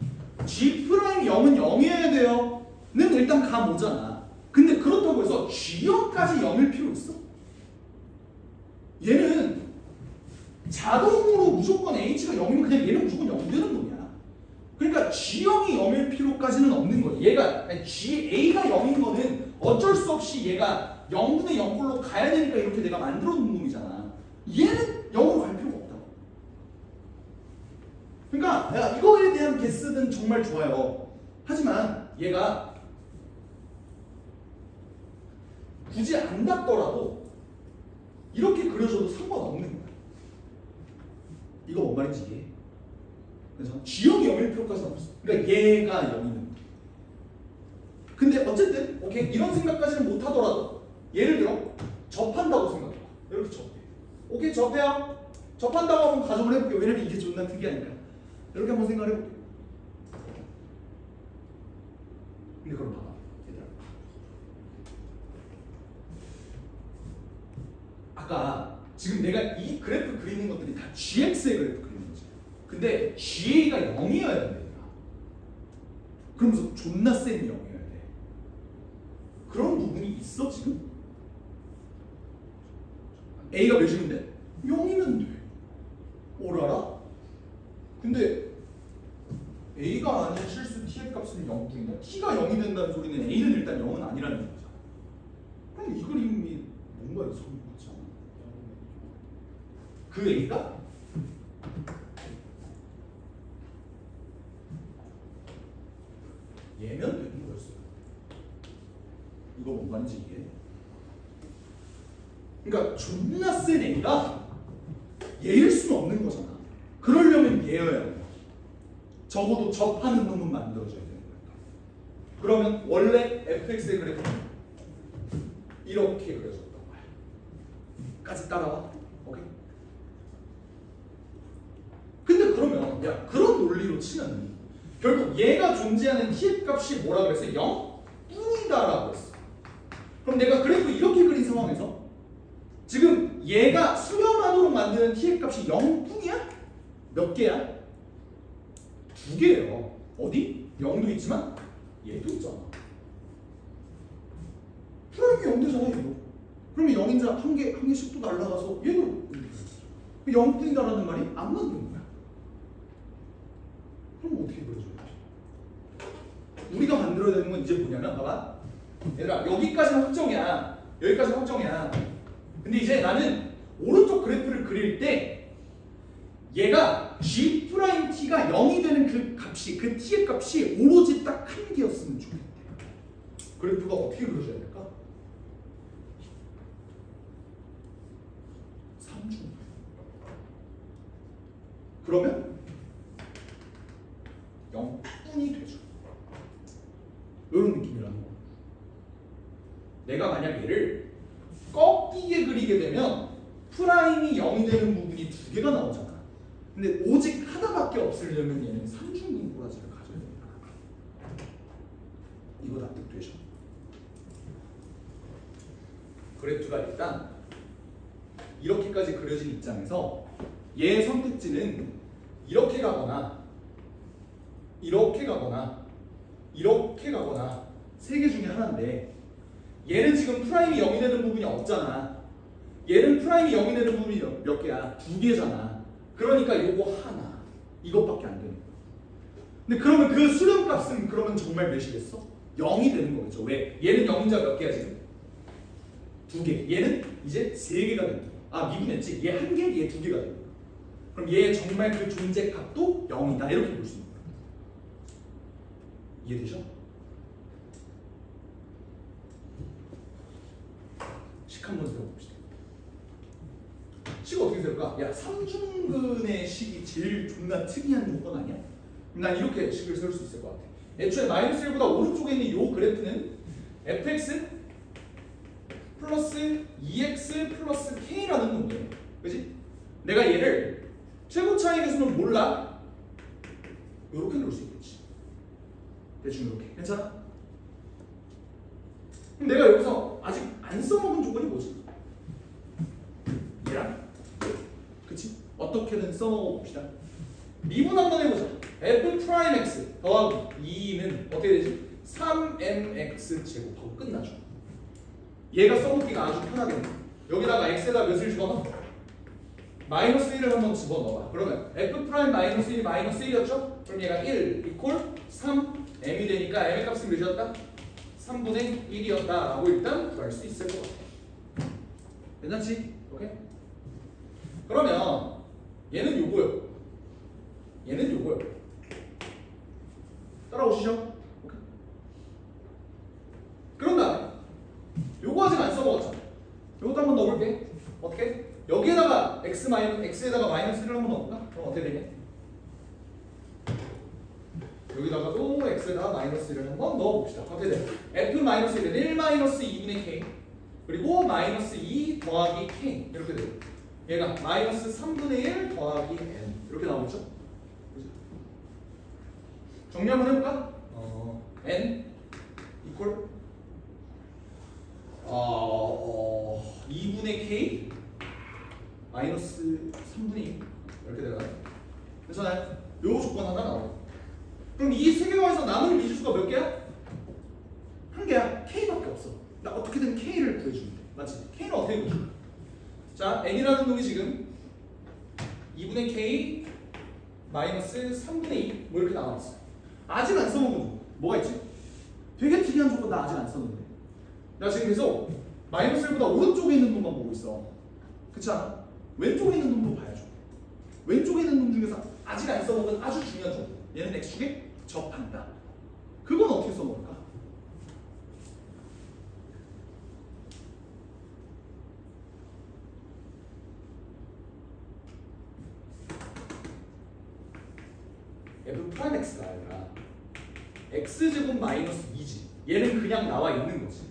G'은 0이어야 돼요 는 일단 감 오잖아. 근데 그렇다고 해서 G형까지 0일 필요 있어? 얘는 자동으로 무조건 H가 0이면 그냥 얘는 무조건 0 되는 놈이야. 그러니까 G형이 0일 필요까지는 없는 거야. 얘가 GA가 0인 거는 어쩔 수 없이 얘가 0분의 0꼴로 가야 되니까 이렇게 내가 만들어 놓은 놈이잖아. 얘는 0으로 갈 필요가 없다. 그러니까 내가 이거에 대한 개쓰는 정말 좋아요. 하지만 얘가 굳이 안 닿더라도 이렇게 그려줘도 상관없는 거야. 이거 뭔 말인지 이해해? 그래서 G형이 0일 필요까지는 없어. 그러니까 얘가 0이면. 근데 어쨌든 오케이 이런 생각까지는 못 하더라도 예를 들어 접한다고 생각해봐. 이렇게 접해. 오케이 접해요. 접한다고 한번 가정을 해볼게요. 왜냐면 이게 존나 특이하니까. 이렇게 한번 생각을 해볼게요. 근데 그럼 봐봐 얘들아, 아까 지금 내가 이 그래프 그리는 것들이 다 gx의 그래프 그리는 거지. 근데 ga가 0이어야 된다. 그러면서 존나 센 0이어야 돼. 그런 부분이 있어 지금? a가 몇이면 돼? 0이면 돼. 오라라? 근데 a가 아닌 실수 t의 값은 0분이다. t가 0이 된다는 소리는 a는 일단 0은 아니라는 거잖아. 그럼 이 그림이 뭔가 이상한 거지 않아? 그 a가 얘면 되는 거였어. 이거 뭔 말인지 이해해? 그러니까 존나 센 a가 얘일 수는 없는 거잖아. 그러려면 얘여야 돼. 적어도 접하는 놈은 만들어져야 되는 거니까. 그러면 원래 fx의 그래프는 이렇게 그려졌던 거야. 까지 따라와. 오케이? 근데 그러면 야 그런 논리로 치면 결국 얘가 존재하는 t의 값이 뭐라 그랬어? 0 뿐이다라고 했어. 그럼 내가 그래프 이렇게 그린 상황에서 지금 얘가 수렴하도록 만드는 t의 값이 0뿐이야? 몇 개야? 2개예요. 어디? 0도 있지만 얘도 있잖아. 프라임이 0되잖아 얘도. 그러면 0인자 한 개씩 또 날라가서 얘도 0뿐이다라는 말이 안 맞는 거야. 그럼 어떻게 그려줘야지? 우리가 만들어야 되는 건 이제 뭐냐면 봐봐. 얘들아 여기까지는 확정이야. 여기까지는 확정이야. 근데 이제 나는 오른쪽 그래프를 그릴 때 얘가 G'T가 0이 되는 그 값이, 그 T의 값이 오로지 딱 한 개였으면 좋겠대. 그래프가 어떻게 그려져야 될까? 3중. 그러면 0뿐이 되죠. 이런 느낌이라는 거. 내가 만약 얘를 꺾이게 그리게 되면 프라임이 0이 되는 부분이 2개가 나오잖아. 근데 오직 하나밖에 없으려면 얘는 3중근 꼬라지를 가져야 됩니다. 이거 납득되죠? 그래프가 일단 이렇게까지 그려진 입장에서 얘의 선택지는 이렇게 가거나 이렇게 가거나 이렇게 가거나 3개 중에 하나인데 얘는 지금 프라임이 0이 되는 부분이 없잖아. 얘는 프라임이 0이 되는 부분이 몇 개야? 2개잖아. 그러니까 요거 하나 이것밖에 안 되는 거야. 근데 그러면 그 수렴값은 그러면 정말 몇이겠어? 0이 되는 거겠죠. 왜? 얘는 0인자 몇 개야 지금? 2개. 얘는 이제 3개가 되는 거야. 아 미분했지? 얘 1개, 얘 2개가 되는 거야. 그럼 얘 정말 그 존재 값도 0이다 이렇게 볼 수 있는 거야. 이해되죠? 식 한번 세워봅시다. 식 어떻게 세울까? 야 3중근의 식이 제일 존나 특이한 조건 아니야? 난 이렇게 식을 세울 수 있을 것 같아. 애초에 마이너스 1보다 오른쪽에 있는 이 그래프는 fx 플러스 2x 플러스 k라는 놈이에요. 그치? 내가 얘를 최고 차이 계수는 몰라. 이렇게 넣을 수 있겠지. 대충 이렇게. 괜찮아? 그럼 내가 여기서 아직 안 써먹은 조건이 뭐지? 얘랑 그치? 어떻게든 써먹어 봅시다. 미분 한번 해보자. f 프라임 x 더하기 2는 어떻게 되지? 3mx 제곱하고 끝나죠. 얘가 써먹기가 아주 편하겠네. 여기다가 x에다 몇을 집어넣어? 마이너스 1을 한번 집어넣어봐. 그러면 f 프라임 마이너스 1이 마이너스 1이었죠? 그럼 얘가 1 이퀄 3m이 되니까 m의 값은 몇이었다? 3분의 1이었다 라고 일단 구할 수 있을 것 같아. 괜찮지? 오케이? 그러면 얘는 요거요. 얘는 요거요. 따라오시죠? 오케이? 그런 다음에 요거 아직 안 써먹었잖아. 요것도 한번 넣어볼게. 어떻게? 여기에다가 x에다가 마이너스 1을 한번 넣어볼까? 그럼 어떻게 되냐? 여기다가도 x에다가 마이너스 1을 한번 넣어봅시다. 어떻게 돼? f 마이너스 1은 1 마이너스 2분의 k 그리고 마이너스 2 더하기 k 이렇게 돼요. 얘가 마이너스 3분의 1 더하기 n 이렇게 나오겠죠? 그죠? 정리 한번 해볼까? n 이퀄 2분의 k 마이너스 3분의 2 이렇게 되나요? 괜찮아요? 요 조건 하나 나와. 그럼 이 세 개에서 남은 미지수가 몇 개야? 한 개야. k밖에 없어. 나 어떻게든 k를 구해주면 돼. 맞지? k는 어떻게 구해줄까? 자, n이라는 놈이 지금 2분의 k 마이너스 3분의 2 뭐 이렇게 나와있어. 아직 안 써먹은 거 뭐가 있지? 되게 특이한 조건 나 아직 안 썼는데. 나 지금 계속 마이너스 1보다 오른쪽에 있는 놈만 보고 있어. 그렇지 않아? 왼쪽에 있는 놈도 봐야죠. 왼쪽에 있는 놈 중에서 아직 안 써먹은 아주 중요한 조건. 얘는 x축에 접한다. 그건 어떻게 써먹을까? f 프라임 x가 아니라 x제곱 마이너스 2지. 얘는 그냥 나와 있는 거지.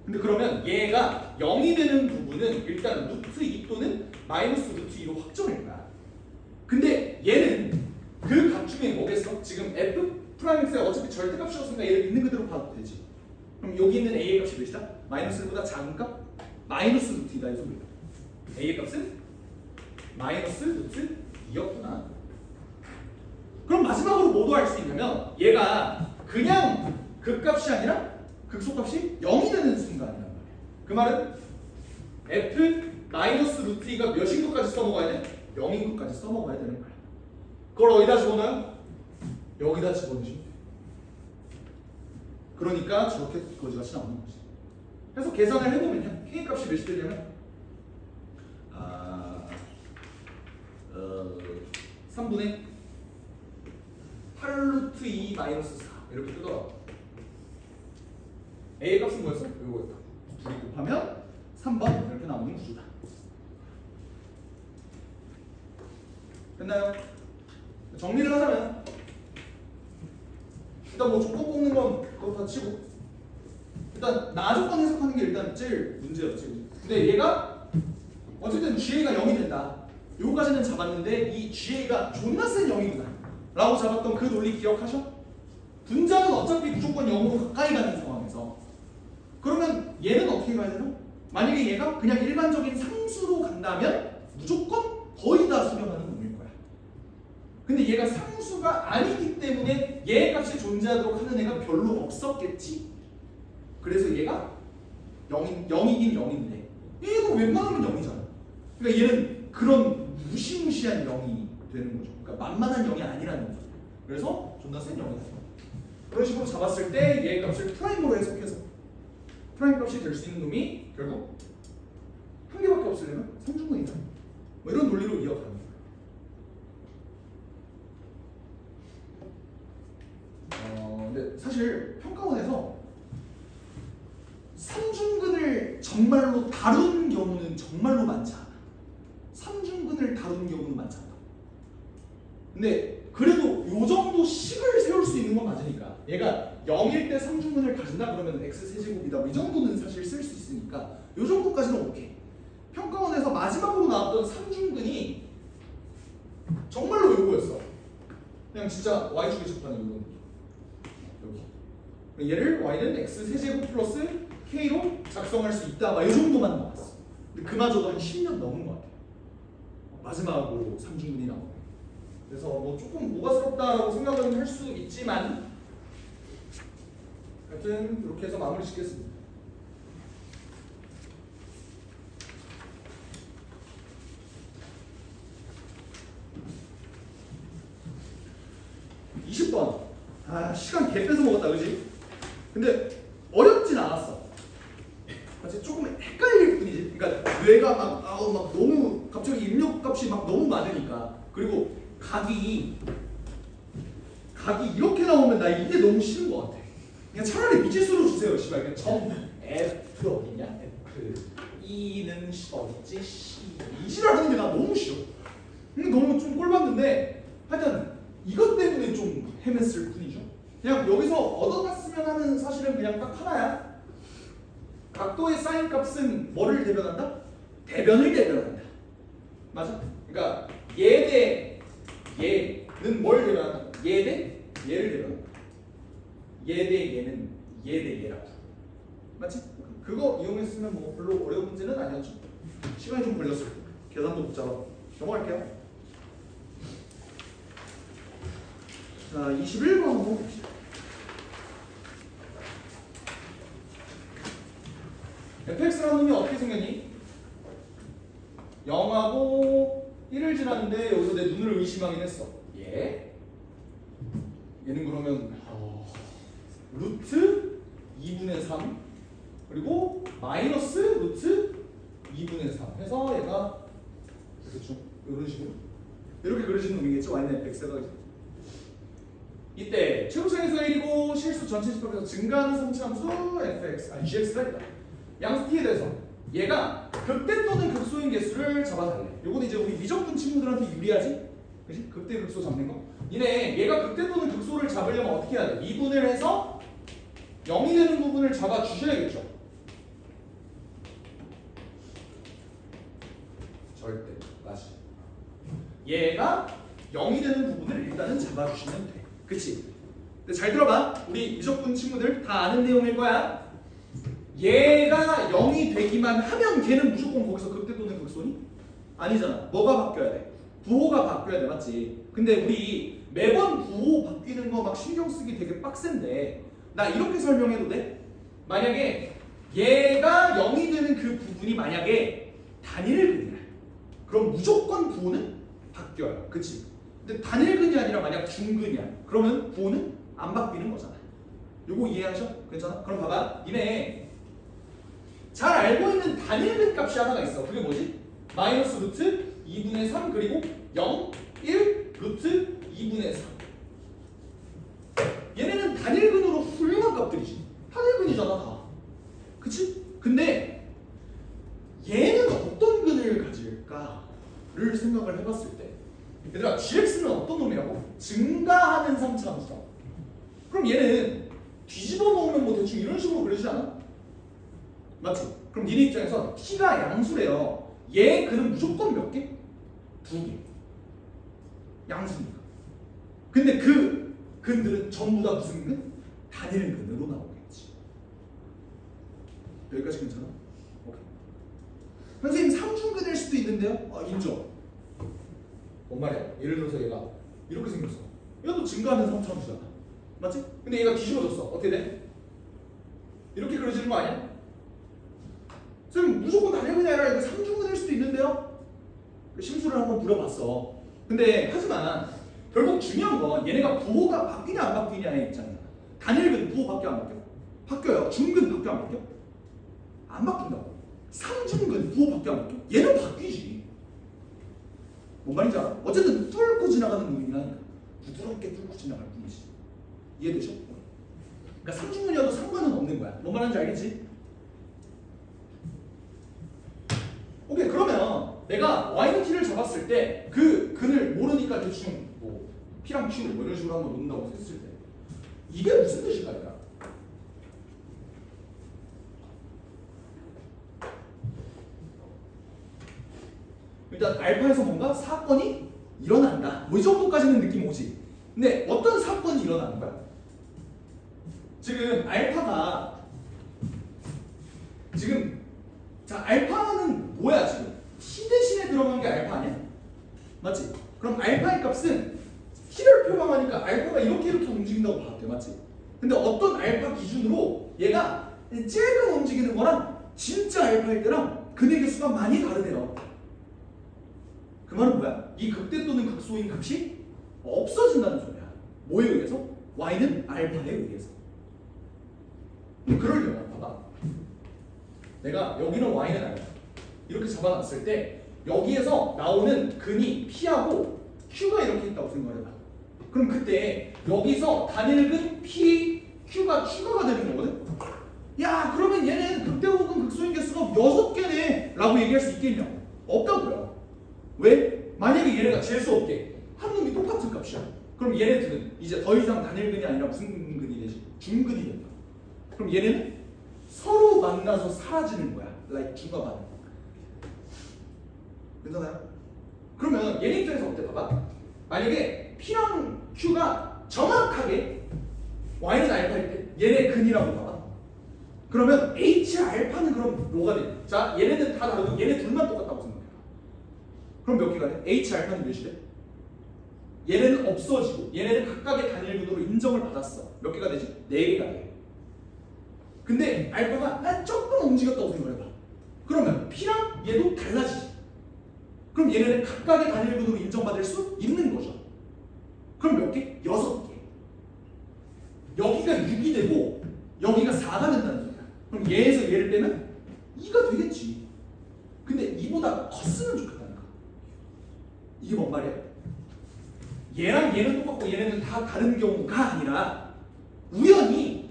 근데 그러면 얘가 0이 되는 부분은 일단 루트 2 또는 마이너스 루트 2로 확정일 거야. 근데 얘는 그 값 중에 뭐겠어? 지금 f 프라임 x가 어차피 절대값이었으니까 얘를 있는 그대로 봐도 되지. 그럼 여기 있는 a의 값이 몇이다? 마이너스 1보다 작은 값? 마이너스 루트 2다 이 소리다. a의 값은 마이너스 루트 2였구나. 그럼 마지막으로 뭐도 할 수 있냐면 얘가 그냥 극값이 아니라 극소값이 0이 되는 순간이란 말이야. 그 말은 f 마이너스 루트 2가 몇인 것까지 써먹어야 돼? 0인 것까지 써먹어야 되는 거야. 그걸 어디다 집어넣어요? 여기다 집어넣으시면 돼. 그러니까 저렇게 거지같이 나오는 거지. 그래서 계산을 해보면요. k 값이 몇이 되냐면 3분의 8루트 2 마이너스 4 이렇게 뜨더라고. a의 값은 뭐였어? 이거였다. 둘이 곱하면 3번 이렇게 나오는 구조다. 됐나요? 정리를 하자면 일단 뭐 조건 뽑는 건 그거 다 치고 일단 나조건 해석하는 게 일단 제일 문제였지. 근데 얘가 어쨌든 GA가 0이 된다. 요거까지는 잡았는데 이 GA가 존나 센 0이구나 라고 잡았던 그 논리 기억하셔? 분자는 어차피 무조건 0으로 가까이 가는 상황에서 그러면 얘는 어떻게 가야 되나? 만약에 얘가 그냥 일반적인 상수로 간다면 무조건 거의 다 수렴하는 놈일 거야. 근데 얘가 상수가 아니기 때문에 얘 값이 존재하도록 하는 애가 별로 없었겠지? 그래서 얘가 0이긴 0인데 얘도 웬만하면 0이잖아. 그러니까 얘는 그런 무시무시한 0이 되는 거죠. 그러니까 만만한 0이 아니라는 거죠. 그래서 존나 센 0이다. 그런 식으로 잡았을 때 얘 값을 프라임으로 해석해서 프라임 값이 될 수 있는 놈이 결국 한 개밖에 없으려면 3중근이다. 뭐 이런 논리로 이어가는 거예요. 근데 사실 평가원에서 3중근을 정말로 다룬 경우는 정말로 많지 않아. 3중근을 다룬 경우는 많지 않아. 근데 그래도 요 정도 식을 세울 수 있는 건 맞으니까 얘가 0일 때 3중근을 가진다 그러면 x세제곱이다 뭐 이 정도는 사실 쓸 수 있으니까 요 정도까지는 오케이. 평가원에서 마지막으로 나왔던 3중근이 정말로 요거였어. 그냥 진짜 y축에 접하는 요거 여기 얘를 y는 x세제곱 플러스 k로 작성할 수 있다 막 이 정도만 나왔어. 근데 그마저도 한 10년 넘은 것 같아요. 마지막으로 3중근이 나오고 그래서 뭐 조금 오바스럽다라고 생각은 할 수 있지만 하여튼 이렇게 해서 마무리 짓겠습니다. 시간 개 뺏어 먹었다, 그지? 근데 어렵진 않았어. 사실 조금 헷갈릴 뿐이지. 그러니까 뇌가 막 너무 갑자기 입력값이 막 너무 많으니까. 그리고 각이 이렇게 나오면 나 이게 너무 싫은 것 같아. 그냥 차라리 미지수로 주세요, 씨발. 그냥 점 F 어디냐? F E는 어딨지? C 이지랄하는 게 나 너무 싫어. 근데 너무 좀 꼴봤는데 하여튼 이것 때문에 좀 헤맸을 뿐이죠. 그냥 여기서 얻어갔으면 하는 사실은 그냥 딱 하나야. 각도의 사인 값은 뭐를 대변한다? 대변을 대변한다. 맞아? 그러니까 얘 대 얘는 뭘 대변한다? 얘 대 얘를 대변한다. 얘 대 얘는 얘 대 얘라고. 맞지? 그거 이용했으면 뭐 별로 어려운 문제는 아니었죠. 시간이 좀 걸렸을 때. 계산도 복잡하고. 넘어갈게요. 자, 21번 한번 봅시다. fx라는 놈이 어떻게 생겼니? 0하고 1을 지났는데 여기서 내 눈을 의심하긴 했어. 얘? 얘는 그러면 루트 2분의 3 그리고 마이너스 루트 2분의 3 해서 얘가 대충 이런 식으로 이렇게 그려지는 놈이겠죠? y는 fx가 이때 최고차에서 1이고 실수 전체 집합에서 증가하는 성취함수 fx 아니 gx가 있다. 양수 t에 대해서 얘가 극대 또는 극소인 개수를 잡아달래. 요건 이제 우리 미적분 친구들한테 유리하지? 그치? 극대 극소 잡는 거? 니네 얘가 극대 또는 극소를 잡으려면 어떻게 해야 돼? 미분을 해서 0이 되는 부분을 잡아 주셔야겠죠. 절대 다시 얘가 0이 되는 부분을 일단은 잡아주시면 돼. 그치? 근데 잘 들어봐. 우리 미적분 친구들 다 아는 내용일 거야. 얘가 0이 되기만 하면 걔는 무조건 거기서 극대 또는 극소니? 아니잖아. 뭐가 바뀌어야 돼? 부호가 바뀌어야 돼. 맞지? 근데 우리 매번 부호 바뀌는 거 막 신경 쓰기 되게 빡센데 나 이렇게 설명해도 돼? 만약에 얘가 0이 되는 그 부분이 만약에 단일근이야. 그럼 무조건 부호는 바뀌어요. 그치? 근데 단일근이 아니라 만약 중근이야. 그러면 부호는 안 바뀌는 거잖아. 요거 이해하셔? 괜찮아? 그럼 봐봐. 니네 잘 알고 있는 단일근 값이 하나가 있어. 그게 뭐지? 마이너스 루트 2분의 3 그리고 0, 1, 루트 2분의 3. 얘네는 단일근으로 훌륭한 값들이지. 단일근이잖아 다. 그치? 근데 얘는 어떤 근을 가질까를 생각을 해봤을 때 얘들아 gx는 어떤 놈이라고? 증가하는 3차 함수다. 그럼 얘는 뒤집어 놓으면 뭐 대충 이런 식으로 그려지지 않아? 맞지? 그럼 니네 입장에서 t가 양수래요. 얘 근은 무조건 몇 개? 2개. 양수니까. 근데 그 근들은 전부 다 무슨 근? 단일근으로 나오겠지. 여기까지 괜찮아? 오케이. 선생님 3중근일 수도 있는데요? 인정. 뭔 말이야? 예를 들어서 얘가 이렇게 생겼어. 얘도 증가하는 3차 함수잖아. 맞지? 근데 얘가 뒤집어졌어. 어떻게 돼? 이렇게 그려지는 거 아니야? 선생님 무조건 단일근이 아니라 이거 3중근일 수도 있는데요? 심수를 한번 부려봤어. 근데 하지만 결국 중요한 건 얘네가 부호가 바뀌냐 안 바뀌냐의 입장이야. 단일근 부호 바뀌어 안 바뀌어? 바뀌어요. 중근 바뀌어 안 바뀌어? 안 바뀐다고. 3중근 부호 바뀌어 안 바뀌어? 얘는 바뀌지. 뭔 말인지 알아? 어쨌든 뚫고 지나가는 놈이긴 하니까 부드럽게 뚫고 지나갈 뿐이지. 이해되죠? 그러니까 3중근이어도 상관은 없는 거야. 뭔 말인지 알겠지? 오케이. 그러면 내가 y는 t를 잡았을 때 그 근을 모르니까 대충 뭐 p랑 q 뭐 이런 식으로 한번 놓는다고 했을 때 이게 무슨 뜻일까? 얘가? 일단 알파에서 뭔가 사건이 일어난다. 뭐 이 정도까지는 느낌 오지. 근데 어떤 사건이 일어나는 거야? 지금 알파가 지금 자 알파는 뭐야 지금? t 대신에 들어간 게 알파 아니야? 맞지? 그럼 알파의 값은 t를 표방하니까 알파가 이렇게 움직인다고 봐도 돼. 맞지? 근데 어떤 알파 기준으로 얘가 쬐끔 움직이는 거랑 진짜 알파일 때랑 근의 개수가 많이 다르대요. 그 말은 뭐야? 이 극대 또는 극소인 값이 없어진다는 소리야. 뭐에 의해서? y는 알파에 의해서. 그러려면 봐봐. 내가 여기는 y는 알파 이렇게 잡아놨을 때 여기에서 나오는 근이 p하고 q가 이렇게 있다고 생각해봐. 그럼 그때 여기서 단일근 p, q가 추가가 되는 거거든? 야 그러면 얘는 극대 혹은 극소인 개수가 6개네 라고 얘기할 수 있겠냐고. 없다고요. 왜? 만약에 얘네가 재수 없게 한 놈이 똑같은 값이야. 그럼 얘네들은 이제 더 이상 단일근이 아니라 무슨 근이 되지? 중근이 된다. 그럼 얘네는 서로 만나서 사라지는 거야. like 중과 반응. 괜찮아요? 그러면 얘네 입장에서 어때? 봐봐. 만약에 P랑 Q가 정확하게 Y는 알파일 때 얘네 근이라고 봐봐. 그러면 H 알파는 그럼 뭐가 돼? 자, 얘네는 다 다르고 얘네 둘만 똑같다고 생각해봐. 그럼 몇 개가 돼? H 알파는 몇이 돼? 얘네는 없어지고 얘네는 각각의 단일 구도로 인정을 받았어. 몇 개가 되지? 4개가 돼. 근데 알파가 조금 움직였다고 생각해봐. 그러면 P랑 얘도 달라지지. 그럼 얘네는 각각의 단일 구도로 인정받을 수 있는 거죠. 그럼 몇 개? 6개. 여기가 6이 되고 여기가 4가 된다는 소리야. 그럼 얘에서 얘를 빼면 2가 되겠지. 근데 2보다 컸으면 좋겠다는 거야. 이게 뭔 말이야? 얘랑 얘는 똑같고 얘네는 다 다른 경우가 아니라 우연히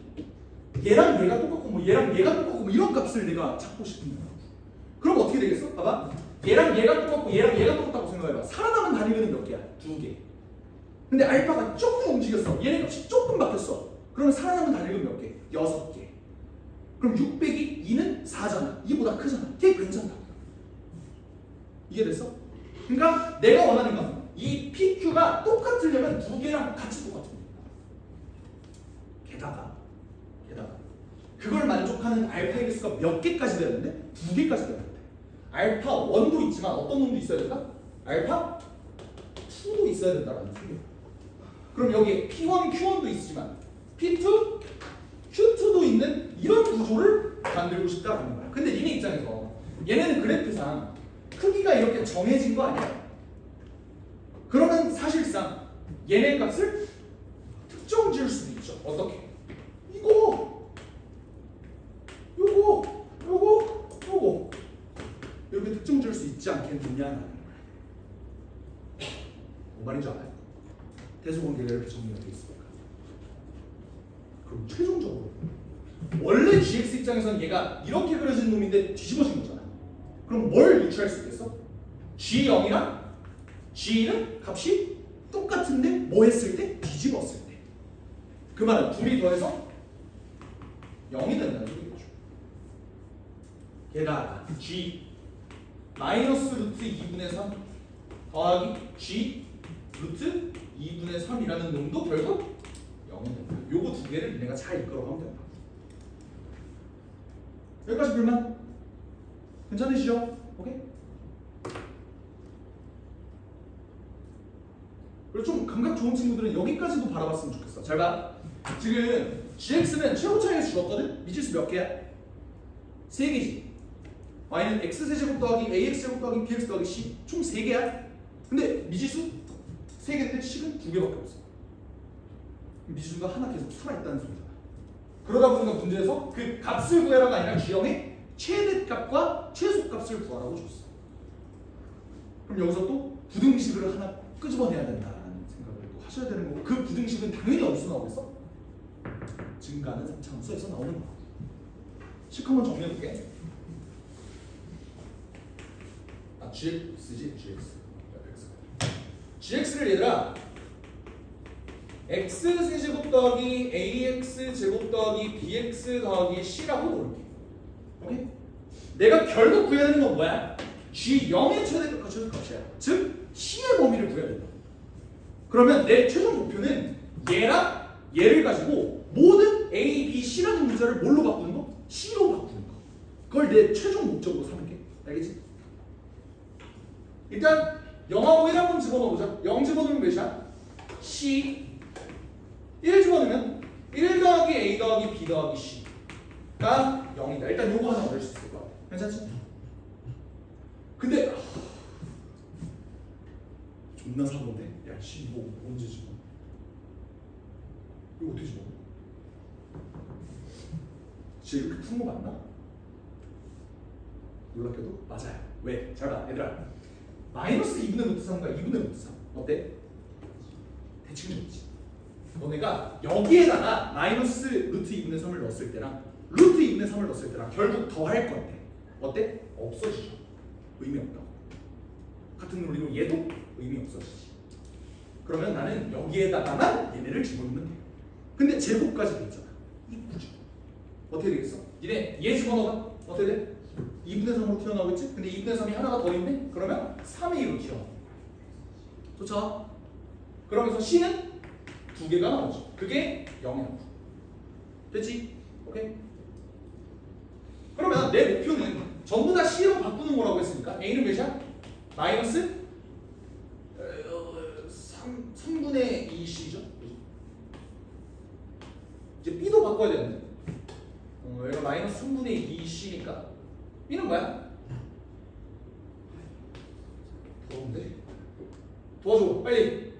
얘랑 얘가 똑같고 뭐 얘랑 얘가 똑같고 뭐 이런 값을 내가 찾고 싶은 거야. 그럼 어떻게 되겠어? 봐봐. 얘랑 얘가 똑같고 얘랑 얘가 똑같다고 생각해봐. 살아남은 단위는 몇 개야? 2개. 근데 알파가 조금 움직였어. 얘네 값이 조금 바뀌었어. 그러면 살아남은 단위는 몇 개? 6개. 그럼 6 빼기 2는 4잖아. 2보다 크잖아. 걔 괜찮다. 이해됐어? 그러니까 내가 원하는 건 이 PQ가 똑같으려면 2개랑 같이 똑같은 거야. 게다가 그걸 만족하는 알파 x가 몇 개까지 돼야 되는데? 2개까지 돼야 되는데. 알파 1도 있지만 어떤 놈도 있어야 된다? 알파 2도 있어야 된다라는 소리야. 그럼 여기 P1, Q1도 있지만 P2, Q2도 있는 이런 구조를 만들고 싶다라는 거야. 근데 니네 입장에서 얘네는 그래프상 크기가 이렇게 정해진 거 아니야? 그러면 사실상 얘네 값을 특정 지을 수도 있죠. 어떻게? 이거, 요거 이렇게 특정 지을 수 있지 않겠느냐라는 거야. 뭔 말인지 알아요? 대소관계가 이렇게 정리가 돼 있으니까. 그럼 최종적으로 원래 GX 입장에서는 얘가 이렇게 그려진 놈인데 뒤집어진 거잖아. 그럼 뭘 유추할 수 있겠어? G0이랑 G1은 값이 똑같은데 뭐 했을 때? 뒤집었을 때. 그 말은 둘이 더해서 0이 된다는 소리겠죠. 게다가 G 마이너스 루트 2분의 3 더하기 G 루트 2분의 3이라는 놈도 결국 0이 된다. 요거 두 개를 내가 잘 이끌어가면 된다. 여기까지 불만? 괜찮으시죠? 오케이? 그리고 좀 감각 좋은 친구들은 여기까지도 바라봤으면 좋겠어. 잘 봐. 지금 GX는 최고 차이가 줄었거든? 미지수 몇 개야? 3개지. Y는 X세제곱 더하기 AX제곱 더하기 BX 더하기 C 총 3개야. 근데 미지수 3개인데 C는 2개밖에 없어. 미지수가 하나 계속 살아있다는 소리잖아. 그러다 보니까 문제에서 그 값을 구해라가 아니라 G형의 최대값과 최소값을 구하라고 줬어. 그럼 여기서 또 부등식을 하나 끄집어내야 된다라는 생각을 또 하셔야 되는 거고, 그 부등식은 당연히 어디서 나오겠어? 증가하는 3차함수에서 나오는 거야. 식 한번 정리해볼게. GX지? GX를 얘들아 X세제곱 더하기 AX제곱 더하기 BX 더하기 C라고 고를게. 오케이? 내가 결국 구해야 되는 건 뭐야? G0의 최대값과 최소값이야. 즉 C의 범위를 구해야 된다. 그러면 내 최종 목표는 얘랑 얘를 가지고 모든 A, B, C라는 문자를 뭘로 바꾸는 거? C로 바꾸는 거. 그걸 내 최종 목적으로 삼을게. 알겠지? 일단 0하고 1 한번 집어넣어보자. 0 집어넣으면 몇이야? C 1 집어넣으면 1 더하기 A 더하기 B 더하기 C가 0이다. 일단 요거 하나 얻을 수 있을 거야. 괜찮지? 근데 존나 사고인데? 야 씨 이거 언제 집어? 이거 어떻게 집어? 진짜 이렇게 푸는 거 맞나? 놀랍게도 맞아요. 왜? 잘 봐 얘들아. 마이너스 2분의 루트 3과 2분의 루트 3 어때? 대칭이지. 너네가 여기에다가 마이너스 루트 2분의 3을 넣었을 때랑 루트 2분의 3을 넣었을 때랑 결국 더 할 건데 어때? 없어지죠. 의미 없다고. 같은 논리로 얘도 의미 없어지지. 그러면 나는 여기에다가만 얘네를 집어넣으면 돼. 근데 제곱까지 돼 있잖아. 이쁘죠? 어떻게 되겠어? 니네 얘 집어넣어봐. 어떻게 돼? 2분의 3으로 튀어나오겠지? 근데 2분의 3이 하나가 더 있네? 그러면 3의 2로 튀어나와. 좋죠? 그러면서 C는 2개가 나오죠. 그게 0이라고. 됐지? 오케이? 그러면 내 목표는 전부 다 C로 바꾸는 거라고 했으니까 A는 몇이야? 마이너스 3분의 2C죠? 이제 B도 바꿔야 되는데 얘가 마이너스 3분의 2C니까 B는 뭐야? 더운데? 도와줘 빨리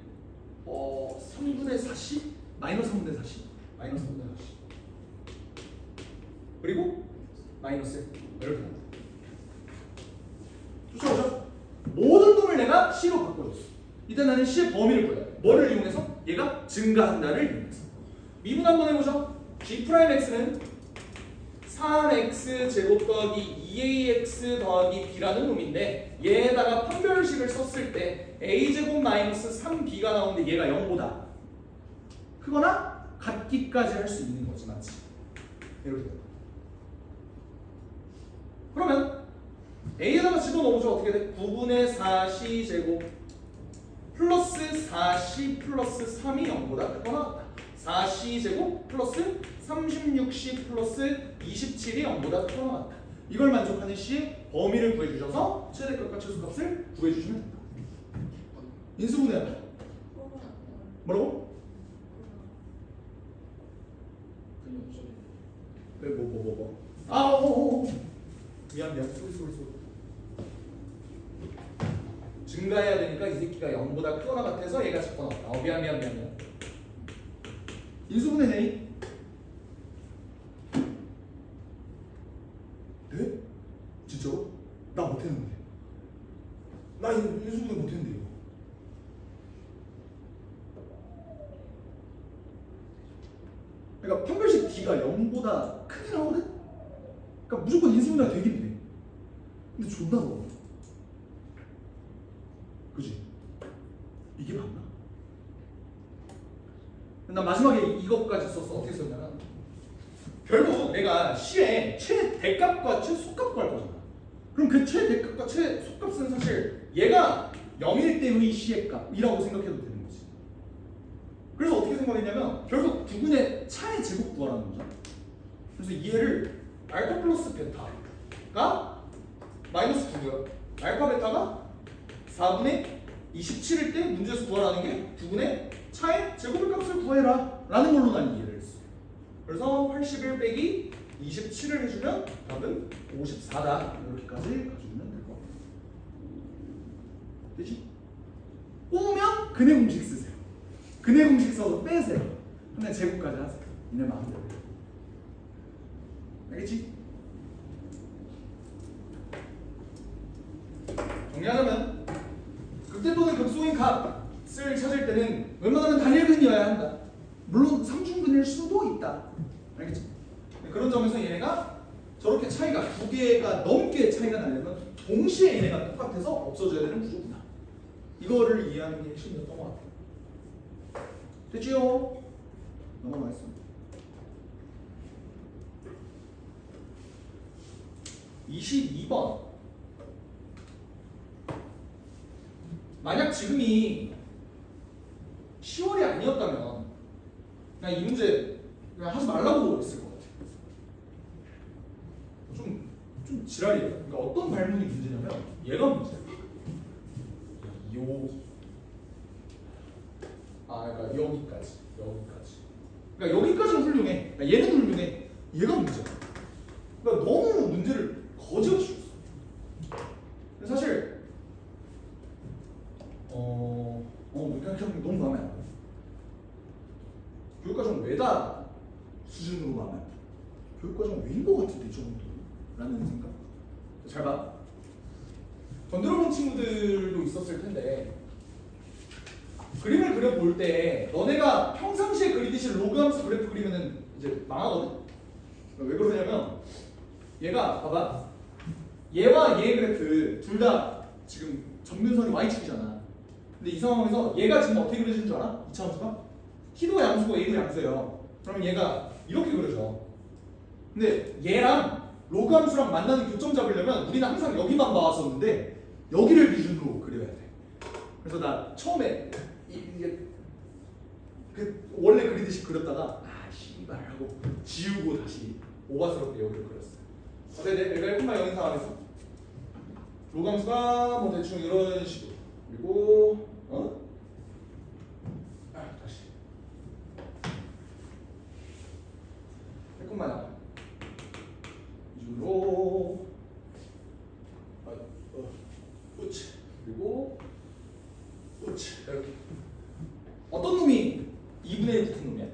3분의 4C? 마이너스 3분의 4C 마이너스 3분의 4C 그리고 마이너스 이렇게 나온다. 좋죠? 모든 놈을 내가 C로 바꿔줬어. 일단 나는 C의 범위를 구해야 돼. 뭐를 이용해서? 얘가 증가한다를 이용해서. 미분 한번 해보죠. G'X는 3x 제곱 더하기 2ax 더하기 b라는 놈인데 얘에다가 판별식을 썼을 때 a제곱 마이너스 3b가 나오는데 얘가 0보다 크거나 같기까지 할 수 있는 거지, 맞지? 이렇게. 그러면 a에다가 집어넣어보죠. 어떻게 돼? 9분의 4c 제곱 플러스 4c 플러스 3이 0보다 크거나 같다. 4c 제곱 플러스 36c 플러스 27이 0보다 크거나 같다. 이걸 만족하는 C의 범위를 구해주셔서 최대값과 최소값을 구해주시면 된다. 인수분해하면 뭐라고? 미안 소리 증가해야 되니까 이 새끼가 0보다 크거나 같아서 얘가 작거나 같다. 미안 인수분해네. 네? 진짜로? 나 못했는데. 나 인수분해 못했는데 이거. 그러니까 판별식 D가 0보다 크게 나오거든? 그러니까 무조건 인수분해가 되긴 돼. 근데 존나 더워. 그지? 이게 맞나? 난 마지막에 이것까지 썼어. 어떻게 썼냐면 결국 내가 C의 최대값과 최소값 구할 거잖아. 그럼 그 최대값과 최소값은 사실 얘가 0일 때의 C의 값이라고 생각해도 되는 거지. 그래서 어떻게 생각했냐면 결국 두 분의 차의 제곱 구하라는 거죠. 그래서 얘를 알파 플러스 베타가 마이너스 9고요. 알파 베타가 4분의 27일 때 문제에서 구하라는 게 두 분의 차의 제곱의 값을 구해라 라는 걸로 난 이해를 했어. 그래서 81 빼기 27을 해주면 답은 54다. 이렇게까지 가져오면 될 것 같아요. 되지? 꼬우면 근의 공식 쓰세요. 근의 공식 써서 빼세요. 근데 제곱까지 하세요. 이내 마음대로. 알겠지? 정리하자면 극대 또는 극소인 값을 찾을 때는 웬만하면 단일근이어야 한다. 물론 삼중근일 수도 있다. 알겠지? 그런 점에서 얘네가 저렇게 차이가 두 개가 넘게 차이가 나려면 동시에 얘네가 똑같아서 없어져야 되는 구조구나. 이거를 이해하는 게 핵심이었던 것 같아요. 됐지요? 넘어가겠습니다. 22번. 만약 지금이 10월이 아니었다면 그냥 이 문제 그냥 하지 말라고 했을 것 같아요. 좀 지랄이에요. 그러니까 어떤 발문이 문제냐면 얘가 문제야. 그러니까 여기까지. 그러니까 여기까지는 훌륭해. 그러니까 얘는 훌륭해. 얘가 문제야. 그러니까 너무 문제를 거지같이 줬어. 사실 그냥 너무 마음에 안 들어. 교육과정 외다 수준으로 마음에 안 들어. 교육과정 외인 것 같은데 이 정도라는 생각. 잘 봐. 건드려본 친구들도 있었을 텐데 그림을 그려볼 때 너네가 평상시에 그리듯이 로그하면서 그래프 그리면은 이제 망하거든? 왜 그러냐면 얘가 봐봐. 얘와 얘의 그래프 둘 다 지금 점근선이 y축이잖아. 근데 이 상황에서 얘가 지금 어떻게 그려지는 줄 알아? 이 차함수가? t도 양수고 a도 양수예요. 그러면 얘가 이렇게 그려져. 근데 얘랑 로그 함수랑 만나는 교점 잡으려면 우리는 항상 여기만 봐왔었는데 여기를 기준으로 그려야 돼. 그래서 나 처음에 이게 그 원래 그리듯이 그렸다가 씨발 하고 지우고 다시 오바스럽게 여기를 그렸어. 어때? 내가 1,0인 상황에서 로감수가 뭐 대충 이런 식으로 그리고 다시 1,0 이중으로 우치 그리고 우치 이렇게 어떤 놈이 2분의 1 붙은 놈이야? 요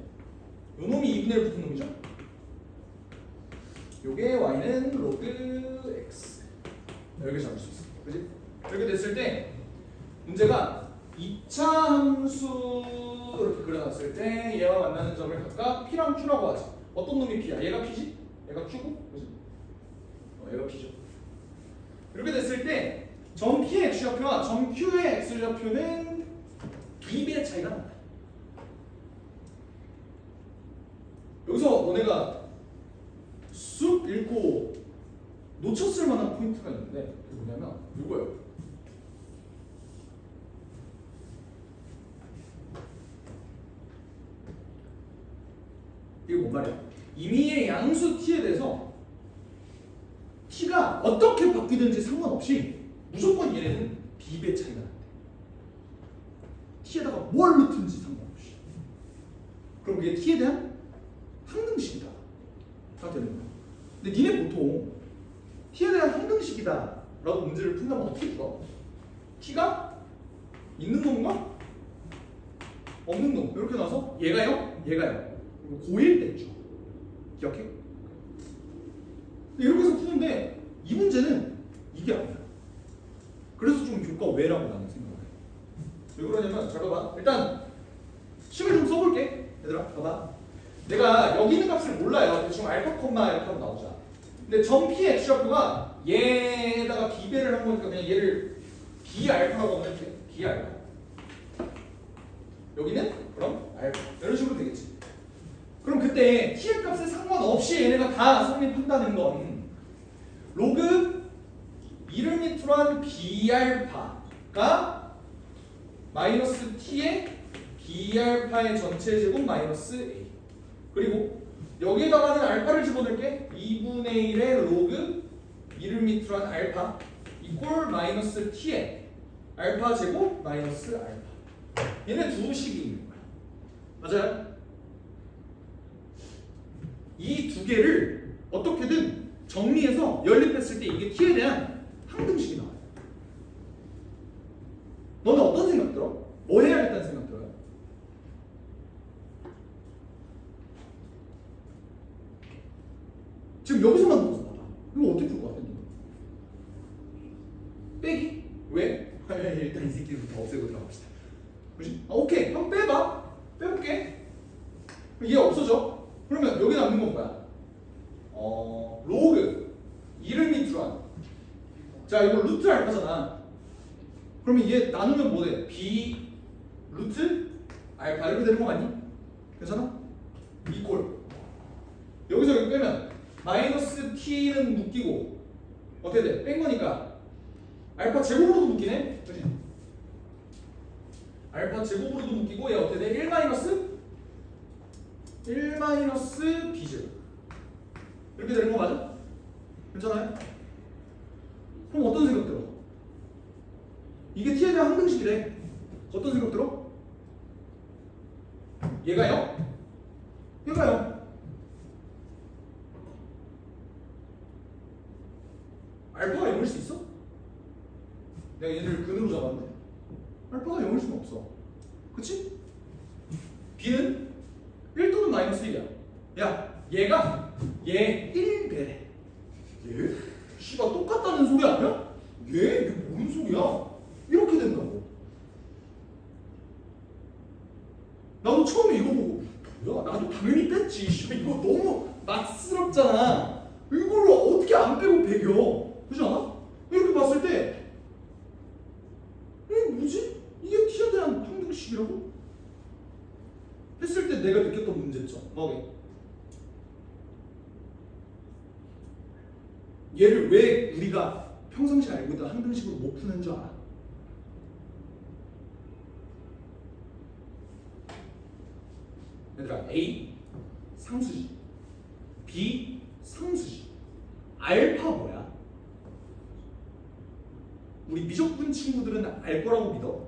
놈이 2분의 1 붙은 놈이죠? 요게 y는 로그 x 이렇게 잡을 수 있어. 그지? 이렇게 됐을 때 문제가 2차 함수 이렇게 그려놨을 때 얘와 만나는 점을 각각 p랑 q라고 하지. 어떤 놈이 p야? 얘가 p지? 얘가 q고? 그지? 얘가 p죠. 이렇게 됐을 때 점 p의 x좌표와 점 q의 x좌표는 b배의 차이가 난다. 여기서 너네가 쑥 읽고 놓쳤을 만한 포인트가 있는데 그게 뭐냐면 이거예요. 이게 뭔 말이야? 임의의 양수 t에 대해서 t가 어떻게 바뀌든지 상관없이 무조건 얘네는 b배 차이가 난대. t에다가 뭘 넣든지 상관없이. 그럼 그게 t에 대한 항등식이다 가 되는 거야. 근데 니네 보통 t에 대한 항등식이다 라고 문제를 푼다면 어떻게 풀어? t가 있는 놈과 없는 놈 이렇게 나와서 얘가요? 얘가요. 고1 때죠. 기억해? 이렇게 해서 푸는데 이 문제는 이게 아니야. 그래서 좀 교과 외라고 나는 생각을 해. 왜 그러냐면 잘 봐봐. 일단 식을 좀 써볼게. 얘들아 봐봐. 내가 여기 있는 값을 몰라요. 대충 알파 콤마 이렇게 하면 나오잖아. 근데 점 p의 x좌표가 얘에다가 b배를 한 거니까 그냥 얘를 b알파라고 하면 이렇게 b알파. 여기는 그럼 알파. 이런 식으로 되겠지. 그럼 그때 t의 값에 상관없이 얘네가 다 성립한다는 건 로그 1을 밑으로 한 b알파가 마이너스 t의 b알파의 전체 제곱 마이너스 a 그리고 여기에다가는 알파를 집어넣을게. 2분의 1의 로그 1을 밑으로 한 알파 이꼴 마이너스 t의 알파 제곱 마이너스 알파. 얘네 두 식이 있는 거야. 맞아요? 이 두 개를 어떻게든 정리해서 연립했을 때 이게 t에 대한 항등식이 나와요. 너는 어떤 생각 들어? 뭐 해야겠다는 생각 들어요? 지금 여기서만 보고서 봐봐. 이거 어떻게 풀 것 같아? 빼기? 왜? 일단 이 새끼부터 없애고 들어갑시다. 그렇지? 오케이. 한번 빼봐. 빼볼게. 얘 없어져. 그러면 여기 남는 건 뭐야? 로그 1을 밑으로 한. 자, 이거 루트 알파잖아. 그러면 얘 나누면 뭐 돼? b 루트 알파 이렇게 되는 거 맞니? 괜찮아? 이꼴. 여기서 여기 빼면 마이너스 t는 묶이고 어떻게 돼? 뺀 거니까 알파 제곱으로도 묶이네? 그치? 알파 제곱으로도 묶이고 얘 어떻게 돼? 1 마이너스 b 제곱 이렇게 되는 거 맞아? 괜찮아요? 그럼 어떤 생각 들어? 이게 t에 대한 항등식이래. 어떤 생각 들어? 얘가요? 얘가요? 알파가 0일 수 있어? 내가 얘를 근으로 잡았는데 알파가 0일 수는 없어. 그치? b는 1 또는 마이너스 1이야. 야, 얘 1배래. 얘? 씨발 똑같다는 소리 아니야? 얘? 이게 뭔 소리야? 이렇게 된다고. 나도 처음에 이거 보고 뭐야? 나도 당연히 뺐지. 씨발 이거 너무 낯스럽잖아. 이걸 어떻게 안 빼고 배겨? 그렇지 않아? 이렇게 봤을 때 뭐지? 이게 t에 대한 항등식이라고? 했을 때 내가 느꼈던 문제점 뭐게? 얘를 왜 우리가 평상시에 알고 있던 항등식으로 못 푸는 줄 알아? 얘들아 A 상수지 B 상수지 알파 뭐야? 우리 미적분 친구들은 알 거라고 믿어?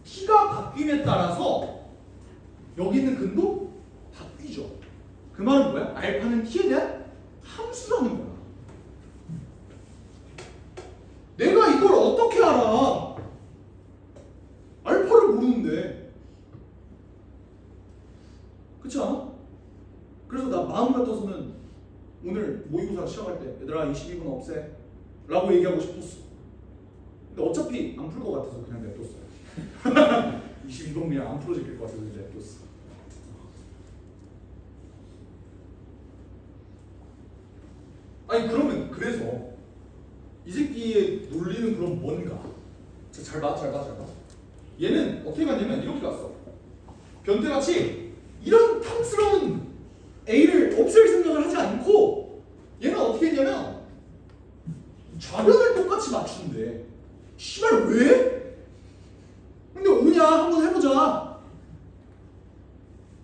t가 바뀜에 따라서 여기 있는 근도 바뀌죠. 그 말은 뭐야? 알파는 t에 대한 함수라는 거야. 내가 이걸 어떻게 알아? 알파를 모르는데. 그렇지 않아? 그래서 나 마음 같아서는 오늘 모의고사 시작할 때 얘들아 22분 없애 라고 얘기하고 싶었어. 근데 어차피 안 풀 것 같아서 그냥 냅뒀어요. 22분 그냥 안 풀어질 것 같아서 냅뒀어. 아니 그러면 그래서 이 새끼의 논리는 그럼 뭔가? 잘 봐. 얘는 어떻게 갔냐면 이렇게 갔어. 변태같이 이런 탐스러운 A를 없앨 생각을 하지 않고 얘는 어떻게 했냐면 좌변을 똑같이 맞추는데 씨발 왜? 근데 오냐 한번 해보자.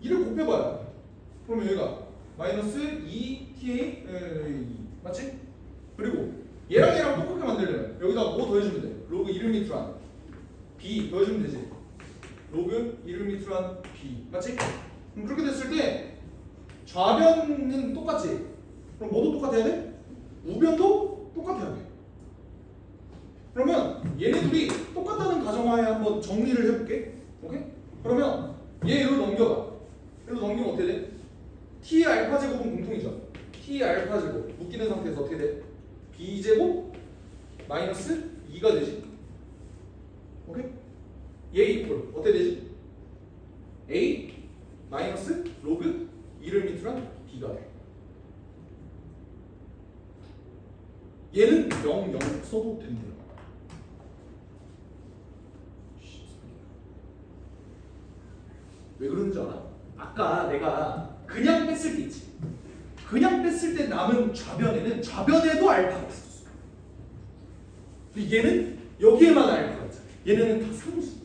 이를 곱해봐요. 그러면 여기가 마이너스 2ta 맞지? 그리고 얘랑 똑같게 만들려면 여기다 뭐 더해주면 돼? 로그 1을 밑으로 한 b 더해주면 되지. 로그 1을 밑으로 한 b 맞지? 그럼 그렇게 됐을 때 좌변은 똑같지? 그럼 뭐도 똑같아야 돼? 우변도 똑같아야 돼. 그러면 얘네 둘이 똑같다는 가정하에 한번 정리를 해볼게. 오케이? 그러면 얘 여기로 넘겨봐. 여기로 넘기면 어떻게 돼? t의 알파 제곱은 공통이죠. t의 알파 제곱 묶이는 상태에서 어떻게 돼? b 제곱 마이너스 2가 되지. 오케이? 얘 이퀄 어떻게 되지? a 마이너스 로그 2를 밑으로 한 b가 돼. 얘는 0, 0 써도 된대요. 왜 그러는지 알아? 아까 내가 그냥 뺐을 때 있지. 그냥 뺐을 때 남은 좌변에는 좌변에도 알파가 있었어. 근데 얘는 여기에만 알파가 있잖아. 얘네는 다 상수.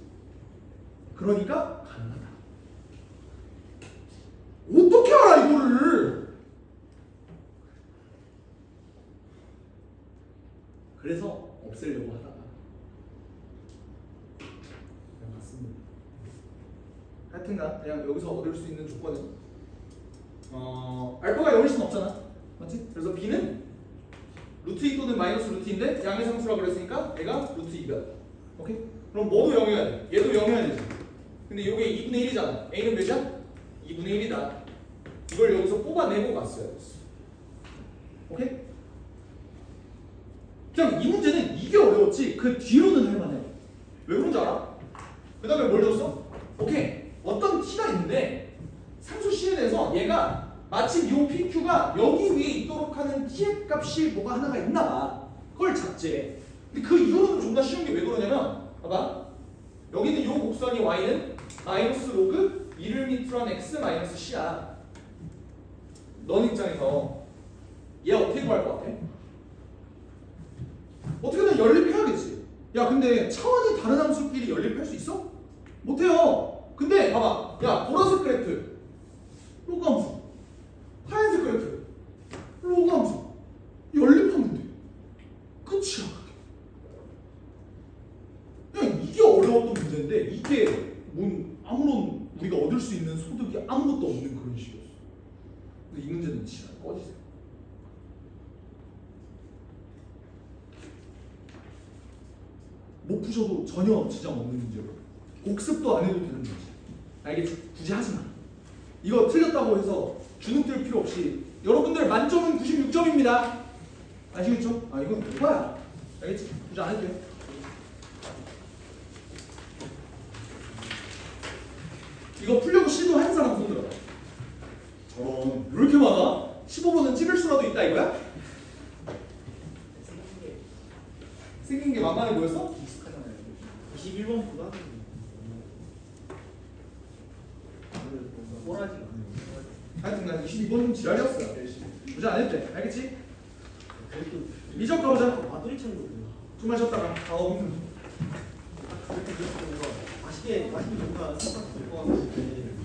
그러니까 가능하다. 어떻게 알아 이거를? 그래서 없애려고 하다가 그냥 맞습니다. 하여튼간 그냥 여기서 얻을 수 있는 조건은 알파가 0일 순 없잖아. 맞지? 그래서 b는 루트 2 또는 마이너스 루트 2인데 양의 상수라고 그랬으니까 얘가 루트 2가. 오케이? 그럼 뭐도 0이어야 돼. 얘도 0이어야 되지. 근데 이게 2분의 1이잖아. a는 몇이야? 2분의 1이다. 이걸 여기서 뽑아내고 갔어야 됐어. 오케이? 그냥 이 문제는 이게 어려웠지 그 뒤로는 할만해. 왜 그런지 알아? 그 다음에 뭘 줬어? 오케이. 어떤 t가 있는데 상수 c에 대해서 얘가 마침 요 pq가 여기 위에 있도록 하는 t의 값이 뭐가 하나가 있나 봐. 그걸 잡재. 근데 그 이후로는 좀 더 쉬운 게 왜 그러냐면 봐봐. 여기는 요 곡선이 y는 마이너스 로그 1을 밑으로 한 x 마이너스 c야. 넌 입장에서 얘 어떻게 구할 것 같아? 어떻게든 연립해야겠지. 야 근데 차원이 다른 함수끼리 연립할 수 있어? 못해요. 근데 봐봐. 야 보라색 그래프 로그 함수, 하얀색 그래프 로그 함수 연립하면 돼. 끝이야. 그냥 이게 어려웠던 문제인데 이게 아무런 우리가 얻을 수 있는 소득이 아무것도 없는 그런 식이었어. 근데 이 문제는 진짜 꺼지세요. 못 푸셔도 전혀 지장 없는 문제로 복습도 안 해도 되는 문제. 알겠지? 굳이 하지 마. 이거 틀렸다고 해서 주눅 들 필요 없이 여러분들 만점은 96점입니다. 아시겠죠? 아 이건 오바야. 알겠지? 굳이 안 해도 돼. 이거 풀려고 시도한 사람 손 들어. 저런 왜 이렇게 많아? 15번은 찍을 수라도 있다 이거야? 생긴 게 만만해 보였어? 21번 보다 꼬라지가 하여튼 난 22번 좀 지랄이었어. 부자 안 해도 돼. 알겠지? 미적 가보자. 마돌이 차는 거구나. 좀만 쉬었다가 맛있게 뭔가 생각 될것 같은데